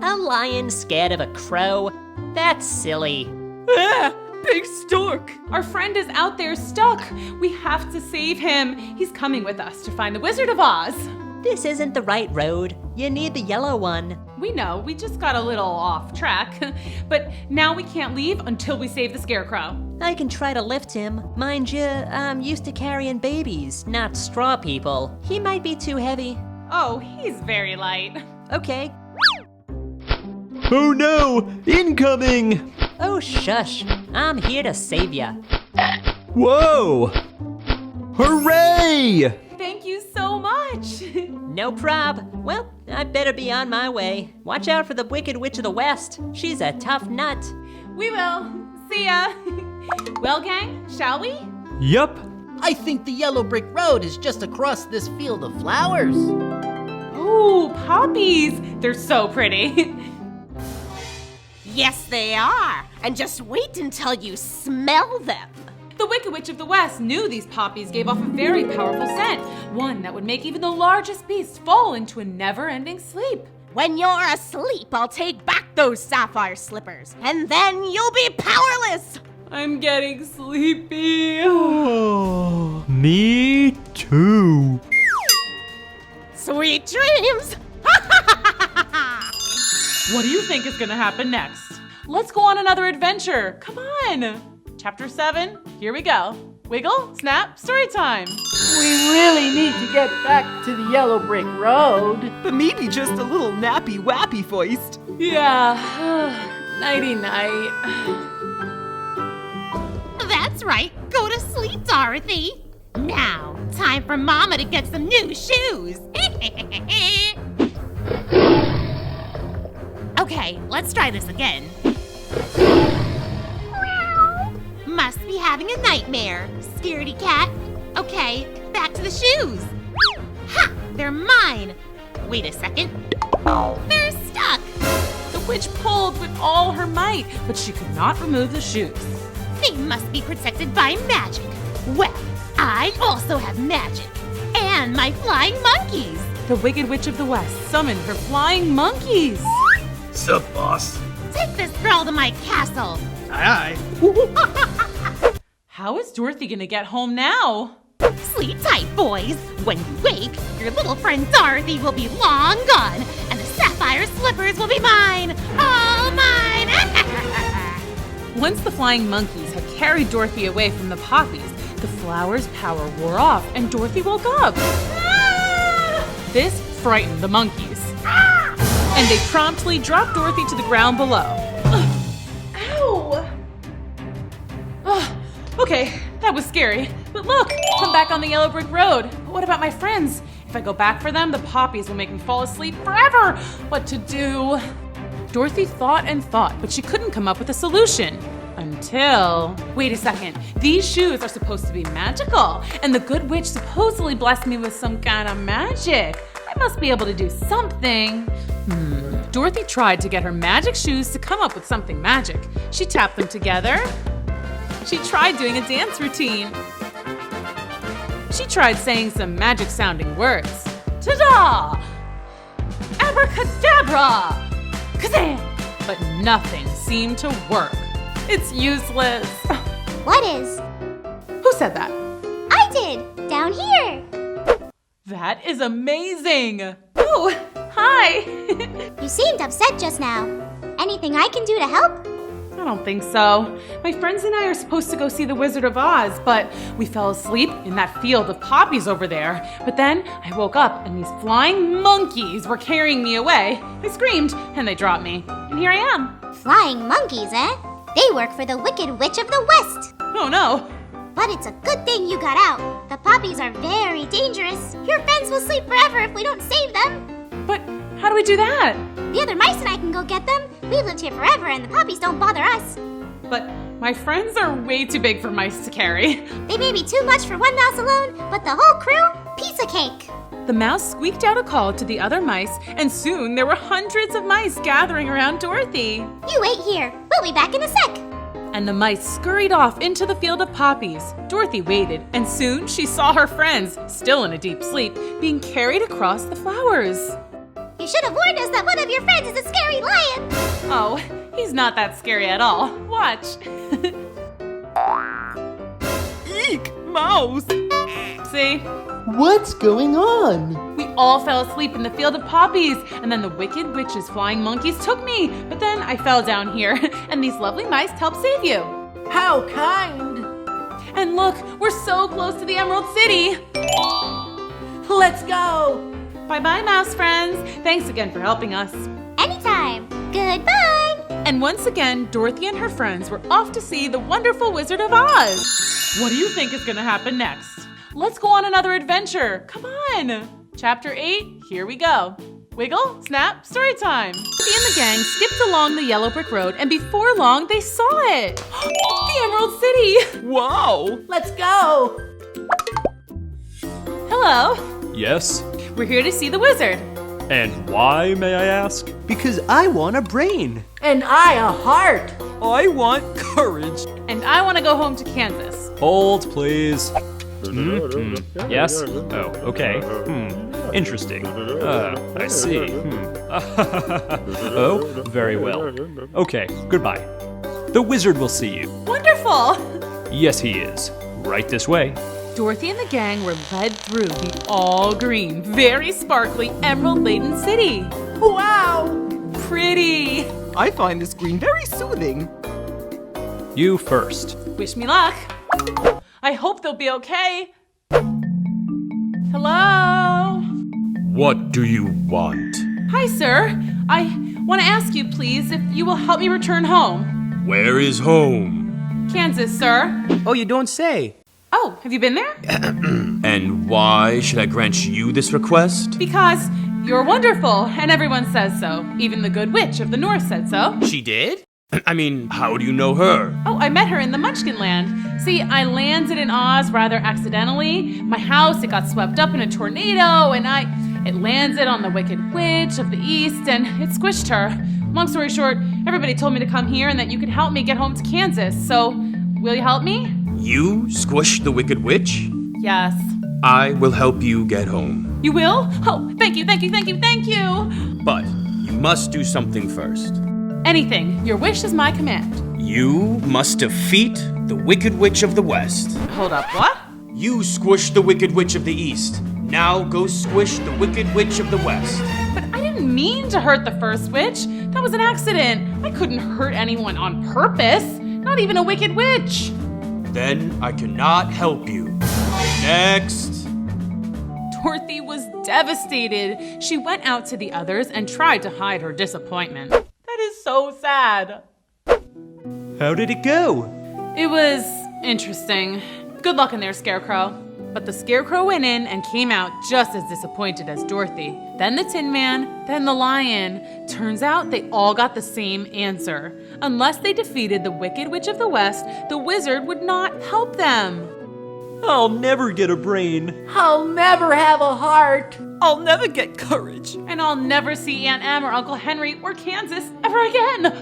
A lion scared of a crow? That's silly. Ah, big stork! Our friend is out there stuck. We have to save him. He's coming with us to find the Wizard of Oz. This isn't the right road. You need the yellow one. We know, we just got a little off track. But now we can't leave until we save the Scarecrow. I can try to lift him. Mind you, I'm used to carrying babies, not straw people. He might be too heavy. Oh, he's very light. Okay. Oh no! Incoming! Oh, shush. I'm here to save ya. Whoa! Hooray! Thank you so much. No prob. Well, I better be on my way. Watch out for the Wicked Witch of the West. She's a tough nut. We will. See ya. Well, gang, shall we? Yup. I think the yellow brick road is just across this field of flowers. Ooh, poppies. They're so pretty. Yes, they are. And just wait until you smell them. The Wicked Witch of the West knew these poppies gave off a very powerful scent, one that would make even the largest beast fall into a never-ending sleep. When you're asleep, I'll take back those sapphire slippers, and then you'll be powerless. I'm getting sleepy. Oh, me too. Sweet dreams. What do you think is gonna happen next? Let's go on another adventure. Come on. Chapter 7, here we go. Wiggle, snap, story time. We really need to get back to the yellow brick road. But maybe just a little nappy-wappy voiced. Yeah, nighty-night. That's right. go to sleep, Dorothy. Now, time for Mama to get some new shoes. Okay, let's try this again. Must be having a nightmare, scaredy cat. Okay, back to the shoes. Ha! They're mine. Wait a second. They're stuck. The witch pulled with all her might, but she could not remove the shoes. They must be protected by magic. Well, I also have magic. And my flying monkeys. The Wicked Witch of the West summoned her flying monkeys. Sup, boss? Take this girl to my castle. Aye. How is Dorothy gonna get home now? Sleep tight, boys. When you wake, your little friend Dorothy will be long gone, and the sapphire slippers will be mine. All mine. Once the flying monkeys had carried Dorothy away from the poppies, the flower's power wore off and Dorothy woke up. This frightened the monkeys. And they promptly dropped Dorothy to the ground below. Ow! Okay, that was scary. But look, I'm back on the yellow brick road. But what about my friends? If I go back for them, the poppies will make me fall asleep forever. What to do? Dorothy thought and thought, but she couldn't come up with a solution. Until... Wait a second. These shoes are supposed to be magical, and the good witch supposedly blessed me with some kind of magic. I must be able to do something. Dorothy tried to get her magic shoes to come up with something magic. She tapped them together. She tried doing a dance routine. She tried saying some magic-sounding words. Ta-da! Abracadabra! Kazam! But nothing seemed to work. It's useless. What is? Who said that? I did, down here. That is amazing. Oh, hi. You seemed upset just now. Anything I can do to help? I don't think so. My friends and I are supposed to go see the Wizard of Oz, but we fell asleep in that field of poppies over there. But then I woke up and these flying monkeys were carrying me away. I screamed and they dropped me. And here I am. Flying monkeys, eh? They work for the Wicked Witch of the West. Oh no. But it's a good thing you got out. The poppies are very dangerous. Your friends will sleep forever if we don't save them. But how do we do that? The other mice and I can go get them. We've lived here forever and the poppies don't bother us. But my friends are way too big for mice to carry. They may be too much for one mouse alone, but the whole crew, piece of cake. The mouse squeaked out a call to the other mice, and soon there were hundreds of mice gathering around Dorothy. You wait here. We'll be back in a sec. And the mice scurried off into the field of poppies. Dorothy waited, and soon she saw her friends, still in a deep sleep, being carried across the flowers. You should have warned us that one of your friends is a scary lion. Oh, he's not that scary at all. Watch. Eek, mouse. See? What's going on? We all fell asleep in the field of poppies, and then the Wicked Witch's flying monkeys took me. But then I fell down here, and these lovely mice helped save you. How kind. And look, we're so close to the Emerald City. Let's go. Bye-bye, mouse friends. Thanks again for helping us. Anytime. Goodbye. And once again, Dorothy and her friends were off to see the wonderful Wizard of Oz. What do you think is going to happen next? Let's go on another adventure. Come on. Chapter 8, here we go. Wiggle, snap, story time. Dorothy and the gang skipped along the yellow brick road, and before long, they saw it. The Emerald City. Wow. Let's go. Hello. Yes? We're here to see the wizard. And why, may I ask? Because I want a brain. And I a heart. I want courage. And I want to go home to Kansas. Hold, please. Yes? Oh, okay. Interesting. I see. Oh, very well. Okay, goodbye. The wizard will see you. Wonderful! Yes, he is. Right this way. Dorothy and the gang were led through the all-green, very sparkly, emerald-laden city. Wow! Pretty! I find this green very soothing. You first. Wish me luck. I hope they'll be okay. Hello? What do you want? Hi, sir. I want to ask you, please, if you will help me return home. Where is home? Kansas, sir. Oh, you don't say. Oh, have you been there? And why should I grant you this request? Because you're wonderful, and everyone says so. Even the Good Witch of the North said so. She did? I mean, how do you know her? Oh, I met her in the Munchkin Land. See, I landed in Oz rather accidentally. My house, it got swept up in a tornado, and it landed on the Wicked Witch of the East, and it squished her. Long story short, everybody told me to come here and that you could help me get home to Kansas. So, will you help me? You squished the Wicked Witch? Yes. I will help you get home. You will? Oh, thank you, thank you, thank you, thank you! But you must do something first. Anything. Your wish is my command. You must defeat the Wicked Witch of the West. Hold up, what? You squished the Wicked Witch of the East. Now go squish the Wicked Witch of the West. But I didn't mean to hurt the first witch. That was an accident. I couldn't hurt anyone on purpose. Not even a Wicked Witch. Then I cannot help you. Next. Dorothy was devastated. She went out to the others and tried to hide her disappointment. That is so sad. How did it go? It was interesting. Good luck in there, Scarecrow. But the Scarecrow went in and came out just as disappointed as Dorothy. Then the Tin Man, then the Lion. Turns out they all got the same answer. Unless they defeated the Wicked Witch of the West, the wizard would not help them. I'll never get a brain. I'll never have a heart. I'll never get courage. And I'll never see Aunt Em or Uncle Henry or Kansas ever again.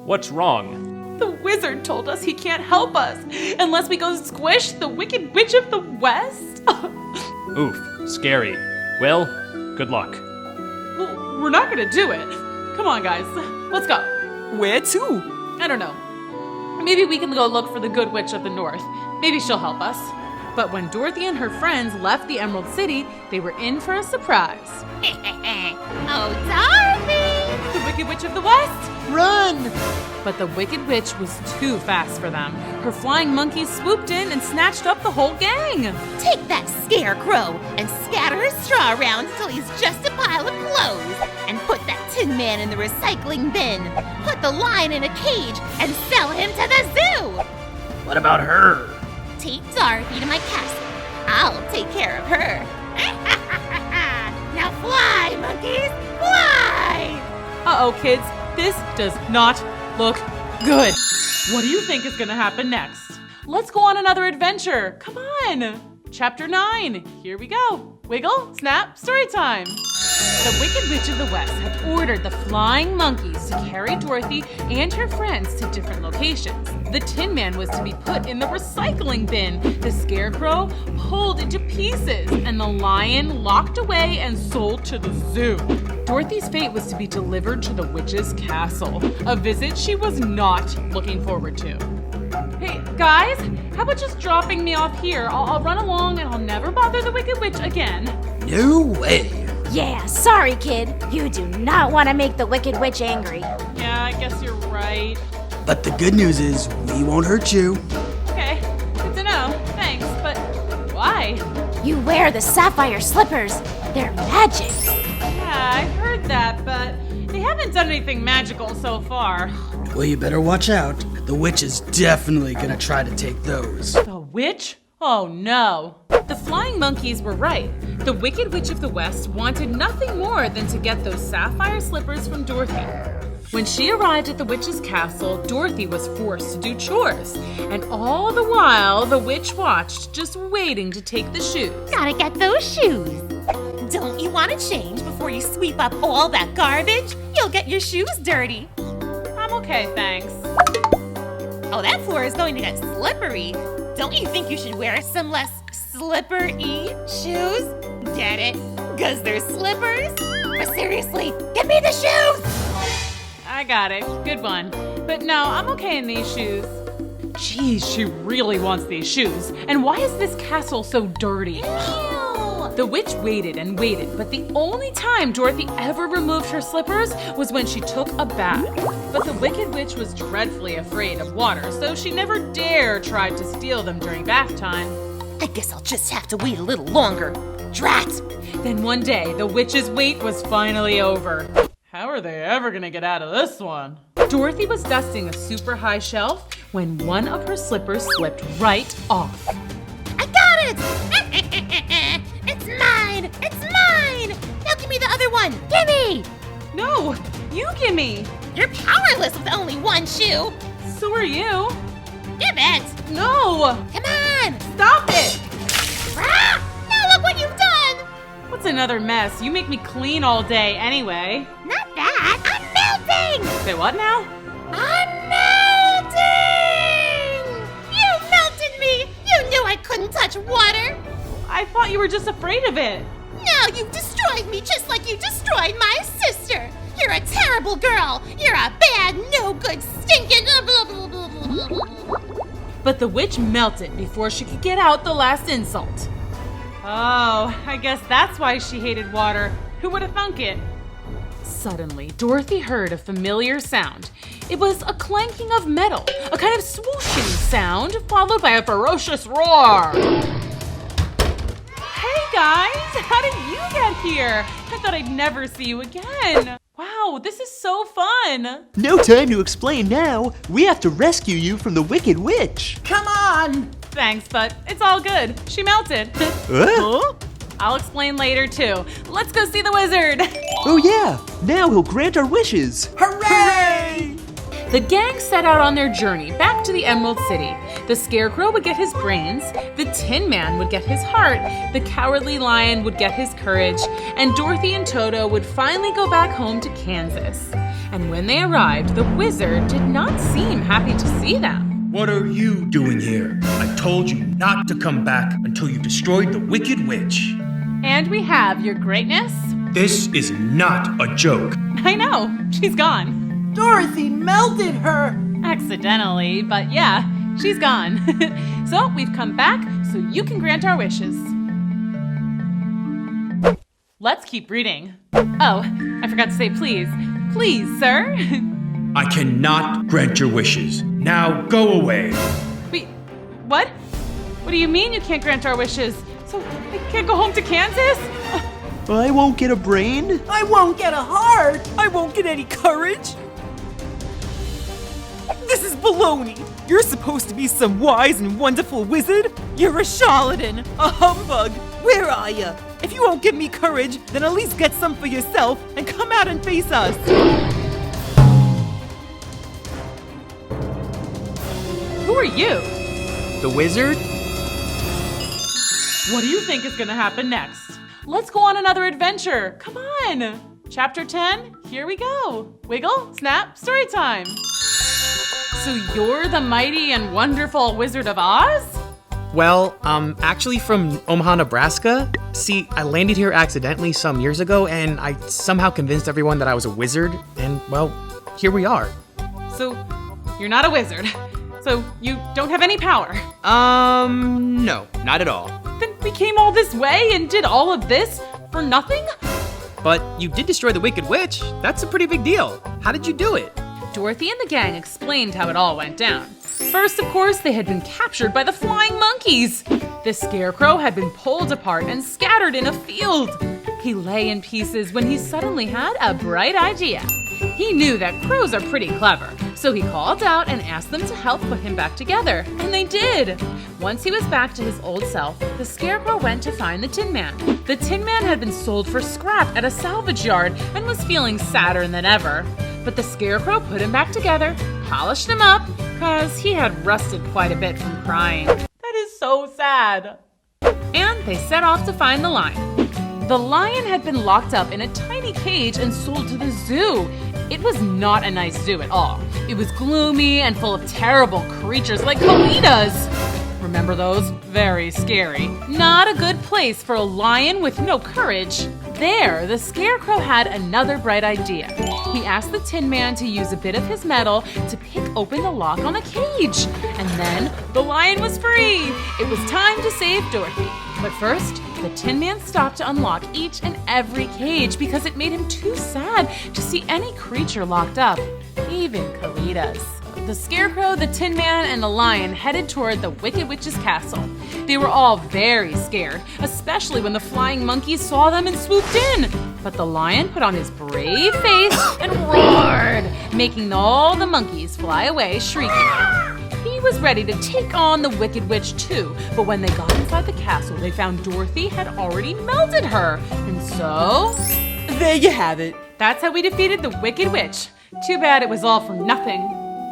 What's wrong? The wizard told us he can't help us unless we go squish the Wicked Witch of the West. Oof, scary. Well, good luck. Well, we're not gonna do it. Come on, guys. Let's go. Where to? I don't know. Maybe we can go look for the Good Witch of the North. Maybe she'll help us. But when Dorothy and her friends left the Emerald City, they were in for a surprise. Oh, Dorothy! The Wicked Witch of the West! Run! But the Wicked Witch was too fast for them. Her flying monkeys swooped in and snatched up the whole gang. Take that Scarecrow and scatter his straw around until he's just a pile of clothes. And put that Tin Man in the recycling bin. Put the Lion in a cage and sell him to the zoo. What about her? Take Dorothy to my castle. I'll take care of her. Now fly, monkeys, fly! Uh-oh, kids. This does not look good. What do you think is gonna happen next? Let's go on another adventure. Come on. Chapter 9. Here we go. Wiggle, snap, story time. The Wicked Witch of the West had ordered the flying monkeys to carry Dorothy and her friends to different locations. The Tin Man was to be put in the recycling bin, the Scarecrow pulled into pieces, and the Lion locked away and sold to the zoo. Dorothy's fate was to be delivered to the witch's castle, a visit she was not looking forward to. Hey, guys, how about just dropping me off here? I'll run along and I'll never bother the Wicked Witch again. No way. Yeah, sorry, kid. You do not want to make the Wicked Witch angry. Yeah, I guess you're right. But the good news is, we won't hurt you. Okay, good to know. Thanks, but why? You wear the sapphire slippers. They're magic. Yeah, I've heard that, but they haven't done anything magical so far. Well, you better watch out. The witch is definitely gonna try to take those. The witch? Oh no. The flying monkeys were right. The Wicked Witch of the West wanted nothing more than to get those sapphire slippers from Dorothy. When she arrived at the witch's castle, Dorothy was forced to do chores. And all the while, the witch watched, just waiting to take the shoes. Gotta get those shoes. Don't you want to change before you sweep up all that garbage? You'll get your shoes dirty. I'm okay, thanks. Oh, that floor is going to get slippery. Don't you think you should wear some less slippery shoes? Get it? 'Cause they're slippers? But seriously, give me the shoes! I got it. Good one. But no, I'm okay in these shoes. Geez, she really wants these shoes. And why is this castle so dirty? Ew. The witch waited and waited, but the only time Dorothy ever removed her slippers was when she took a bath. But the Wicked Witch was dreadfully afraid of water, so she never dare tried to steal them during bath time. I guess I'll just have to wait a little longer. Drat! Then one day, the witch's wait was finally over. How are they ever gonna get out of this one? Dorothy was dusting a super high shelf when one of her slippers slipped right off. I got it! It's mine! It's mine! Now give me the other one! Gimme! No, you gimme! You're powerless with only one shoe! So are you. Give it! No! Come on! Stop it! Ah! Now look what you've done! What's another mess? You make me clean all day anyway. Not that! I'm melting! Say what now? I'm melting! You melted me! You knew I couldn't touch water! I thought you were just afraid of it. Now you've destroyed me just like you destroyed my sister! You're a terrible girl! You're a bad, no good, stinking... But the witch melted before she could get out the last insult. Oh, I guess that's why she hated water. Who would have thunk it? Suddenly, Dorothy heard a familiar sound. It was a clanking of metal, a kind of swooshing sound, followed by a ferocious roar. Hey guys, how did you get here? I thought I'd never see you again. Wow, this is so fun. No time to explain now. We have to rescue you from the Wicked Witch. Come on! Thanks, but it's all good. She melted. Huh? I'll explain later too. Let's go see the wizard. Oh yeah, now he'll grant our wishes. Hooray! The gang set out on their journey back to the Emerald City. The Scarecrow would get his brains, the Tin Man would get his heart, the Cowardly Lion would get his courage, and Dorothy and Toto would finally go back home to Kansas. And when they arrived, the wizard did not seem happy to see them. What are you doing here? I told you not to come back until you destroyed the Wicked Witch. And we have your greatness. This is not a joke. I know, she's gone. Dorothy melted her! Accidentally, but yeah, she's gone. So we've come back so you can grant our wishes. Let's keep reading. Oh, I forgot to say please. Please, sir. I cannot grant your wishes. Now go away. Wait, what? What do you mean you can't grant our wishes? So I can't go home to Kansas? I won't get a brain. I won't get a heart! I won't get any courage! This is baloney! You're supposed to be some wise and wonderful wizard? You're a charlatan, a humbug! Where are you? If you won't give me courage, then at least get some for yourself and come out and face us! Who are you? The wizard? What do you think is gonna happen next? Let's go on another adventure. Come on. Chapter 10, here we go. Wiggle, snap, story time. So you're the mighty and wonderful Wizard of Oz? Well, I'm actually from Omaha, Nebraska. See, I landed here accidentally some years ago, and I somehow convinced everyone that I was a wizard, and, well, here we are. So, you're not a wizard. So, you don't have any power. No, not at all. Then we came all this way and did all of this for nothing? But you did destroy the Wicked Witch. That's a pretty big deal. How did you do it? Dorothy and the gang explained how it all went down. First, of course, they had been captured by the flying monkeys. The Scarecrow had been pulled apart and scattered in a field. He lay in pieces when he suddenly had a bright idea. He knew that crows are pretty clever, so he called out and asked them to help put him back together, and they did. Once he was back to his old self, the Scarecrow went to find the Tin Man. The Tin Man had been sold for scrap at a salvage yard and was feeling sadder than ever. But the Scarecrow put him back together, polished him up, cause he had rusted quite a bit from crying. That is so sad. And they set off to find the lion. The lion had been locked up in a tiny cage and sold to the zoo. It was not a nice zoo at all. It was gloomy and full of terrible creatures like Kalidas. Remember those? Very scary. Not a good place for a lion with no courage. There, the Scarecrow had another bright idea. He asked the Tin Man to use a bit of his metal to pick open the lock on the cage. And then the lion was free. It was time to save Dorothy. But first, the Tin Man stopped to unlock each and every cage because it made him too sad to see any creature locked up, even Kalidas. The Scarecrow, the Tin Man, and the Lion headed toward the Wicked Witch's castle. They were all very scared, especially when the flying monkeys saw them and swooped in. But the lion put on his brave face and roared, making all the monkeys fly away shrieking. He was ready to take on the Wicked Witch too, but when they got inside the castle, they found Dorothy had already melted her. And so... there you have it. That's how we defeated the Wicked Witch. Too bad it was all for nothing.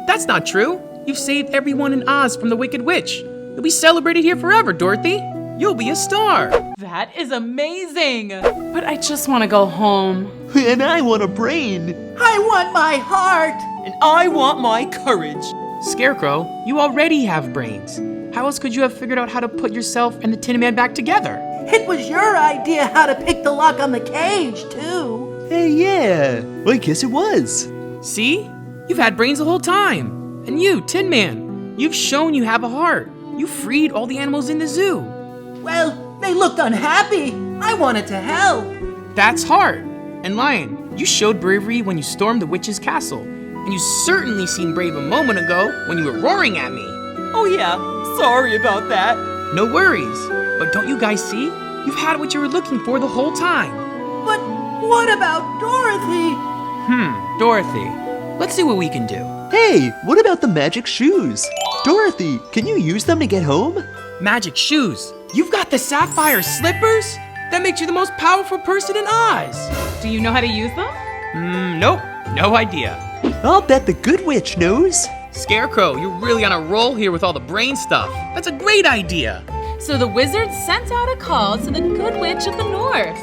That's not true. You've saved everyone in Oz from the Wicked Witch. You'll be celebrated here forever, Dorothy. You'll be a star. That is amazing. But I just want to go home. And I want a brain. I want my heart. And I want my courage. Scarecrow, you already have brains. How else could you have figured out how to put yourself and the Tin Man back together? It was your idea how to pick the lock on the cage, too. Hey, yeah. I guess it was. See? You've had brains the whole time. And you, Tin Man, you've shown you have a heart. You freed all the animals in the zoo. Well, they looked unhappy. I wanted to help. That's heart. And Lion, you showed bravery when you stormed the witch's castle. And you certainly seemed brave a moment ago when you were roaring at me. Oh yeah, sorry about that. No worries. But don't you guys see? You've had what you were looking for the whole time. But what about Dorothy? Dorothy, let's see what we can do. Hey, what about the magic shoes? Dorothy, can you use them to get home? Magic shoes? You've got the sapphire slippers? That makes you the most powerful person in Oz. Do you know how to use them? Nope, no idea. I'll bet the good witch knows. Scarecrow, you're really on a roll here with all the brain stuff. That's a great idea. So the wizard sent out a call to the Good Witch of the North.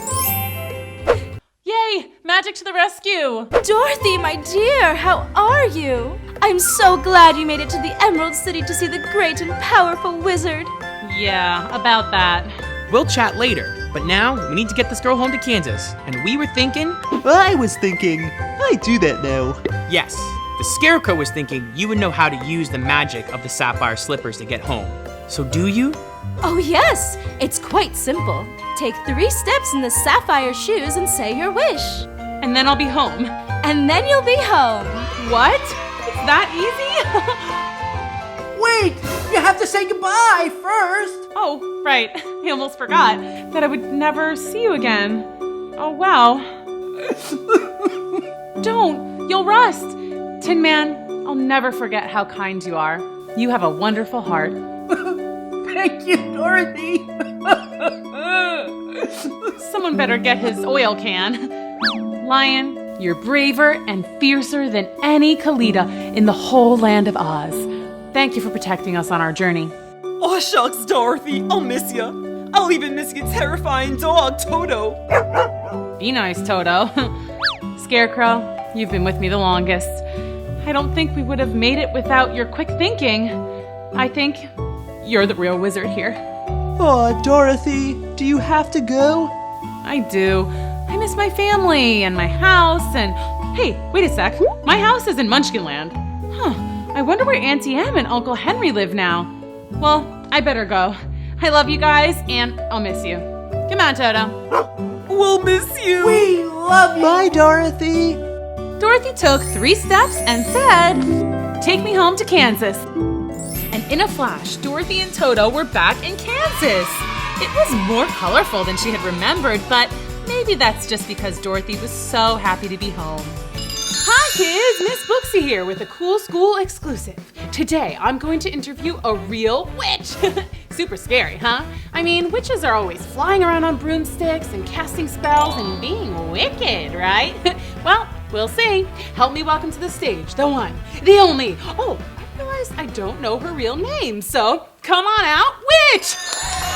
Yay! Magic to the rescue! Dorothy, my dear, how are you? I'm so glad you made it to the Emerald City to see the great and powerful wizard. Yeah, about that. We'll chat later, but now we need to get this girl home to Kansas. And we were thinking... I was thinking. I do that now. Yes, the Scarecrow was thinking you would know how to use the magic of the sapphire slippers to get home. So do you? Oh yes, it's quite simple. Take 3 steps in the sapphire shoes and say your wish. And then I'll be home. And then you'll be home. What? It's that easy? Wait, you have to say goodbye first. Oh, right. I almost forgot that I would never see you again. Oh, wow. Don't. You'll rust. Tin Man, I'll never forget how kind you are. You have a wonderful heart. Thank you, Dorothy. Someone better get his oil can. Lion, you're braver and fiercer than any Kalita in the whole land of Oz. Thank you for protecting us on our journey. Oh shucks, Dorothy, I'll miss you. I'll even miss your terrifying dog, Toto. Be nice, Toto. Scarecrow, you've been with me the longest. I don't think we would have made it without your quick thinking. I think you're the real wizard here. Aw, Dorothy, do you have to go? I do. I miss my family and my house and... Hey, wait a sec. My house is in Munchkinland. I wonder where Auntie Em and Uncle Henry live now. Well, I better go. I love you guys and I'll miss you. Come on, Toto. We'll miss you. We love you. Bye, Dorothy. Dorothy took 3 steps and said, "Take me home to Kansas." And in a flash, Dorothy and Toto were back in Kansas. It was more colorful than she had remembered, but maybe that's just because Dorothy was so happy to be home. Hi kids, Miss Booksy here with a cool school exclusive. Today I'm going to interview a real witch. Super scary, huh? I mean, witches are always flying around on broomsticks and casting spells and being wicked, right? Well, we'll see. Help me welcome to the stage, the one, the only. Oh, I realize I don't know her real name, so come on out, witch!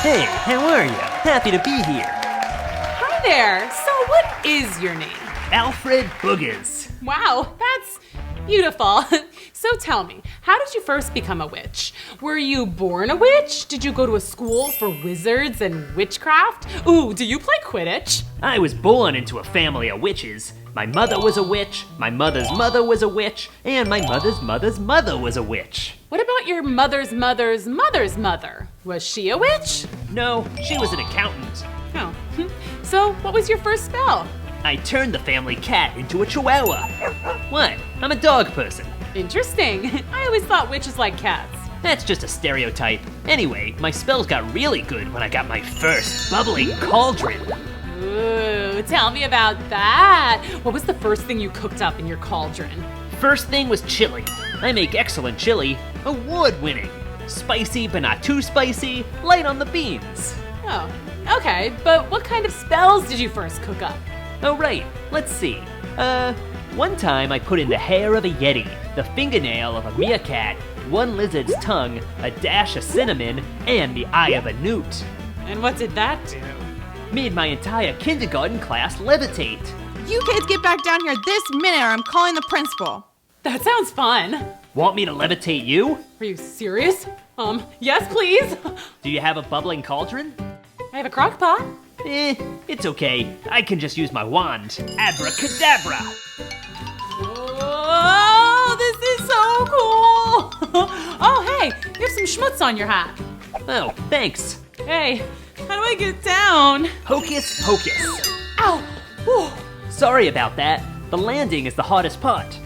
Hey, how are you? Happy to be here. Hi there. So what is your name? Alfred Boogers. Wow, that's beautiful. So tell me, how did you first become a witch? Were you born a witch? Did you go to a school for wizards and witchcraft? Ooh, do you play Quidditch? I was born into a family of witches. My mother was a witch, my mother's mother was a witch, and my mother's mother's mother was a witch. What about your mother's mother's mother's mother? Was she a witch? No, she was an accountant. Oh, so what was your first spell? I turned the family cat into a chihuahua. What? I'm a dog person. Interesting. I always thought witches liked cats. That's just a stereotype. Anyway, my spells got really good when I got my first bubbling cauldron. Ooh, tell me about that. What was the first thing you cooked up in your cauldron? First thing was chili. I make excellent chili, award-winning. Spicy but not too spicy, light on the beans. Oh, okay, but what kind of spells did you first cook up? Oh right, let's see. One time I put in the hair of a yeti, the fingernail of a meerkat, one lizard's tongue, a dash of cinnamon, and the eye of a newt. And what did that do? Made my entire kindergarten class levitate. You kids get back down here this minute or I'm calling the principal. That sounds fun. Want me to levitate you? Are you serious? Yes, please. Do you have a bubbling cauldron? I have a crock pot. It's okay. I can just use my wand. Abracadabra! Oh, this is so cool! Oh, hey, you have some schmutz on your hat. Oh, thanks. Hey, how do I get down? Hocus pocus. Ow! Whew. Sorry about that. The landing is the hardest part.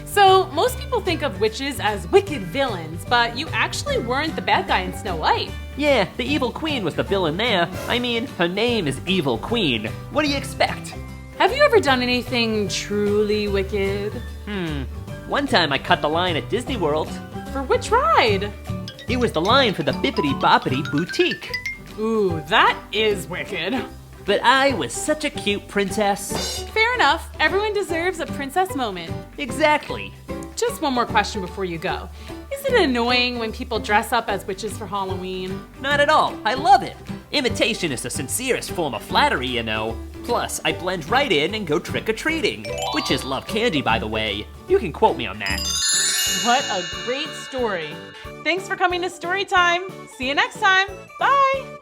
So, most people think of witches as wicked villains, but you actually weren't the bad guy in Snow White. Yeah, the evil queen was the villain there. I mean, her name is Evil Queen. What do you expect? Have you ever done anything truly wicked? One time I cut the line at Disney World. For which ride? It was the line for the Bippity Boppity Boutique. Ooh, that is wicked. But I was such a cute princess. Fair enough. Everyone deserves a princess moment. Exactly. Just one more question before you go. Is it annoying when people dress up as witches for Halloween? Not at all. I love it. Imitation is the sincerest form of flattery, you know. Plus, I blend right in and go trick-or-treating. Witches love candy, by the way. You can quote me on that. What a great story. Thanks for coming to Storytime. See you next time. Bye.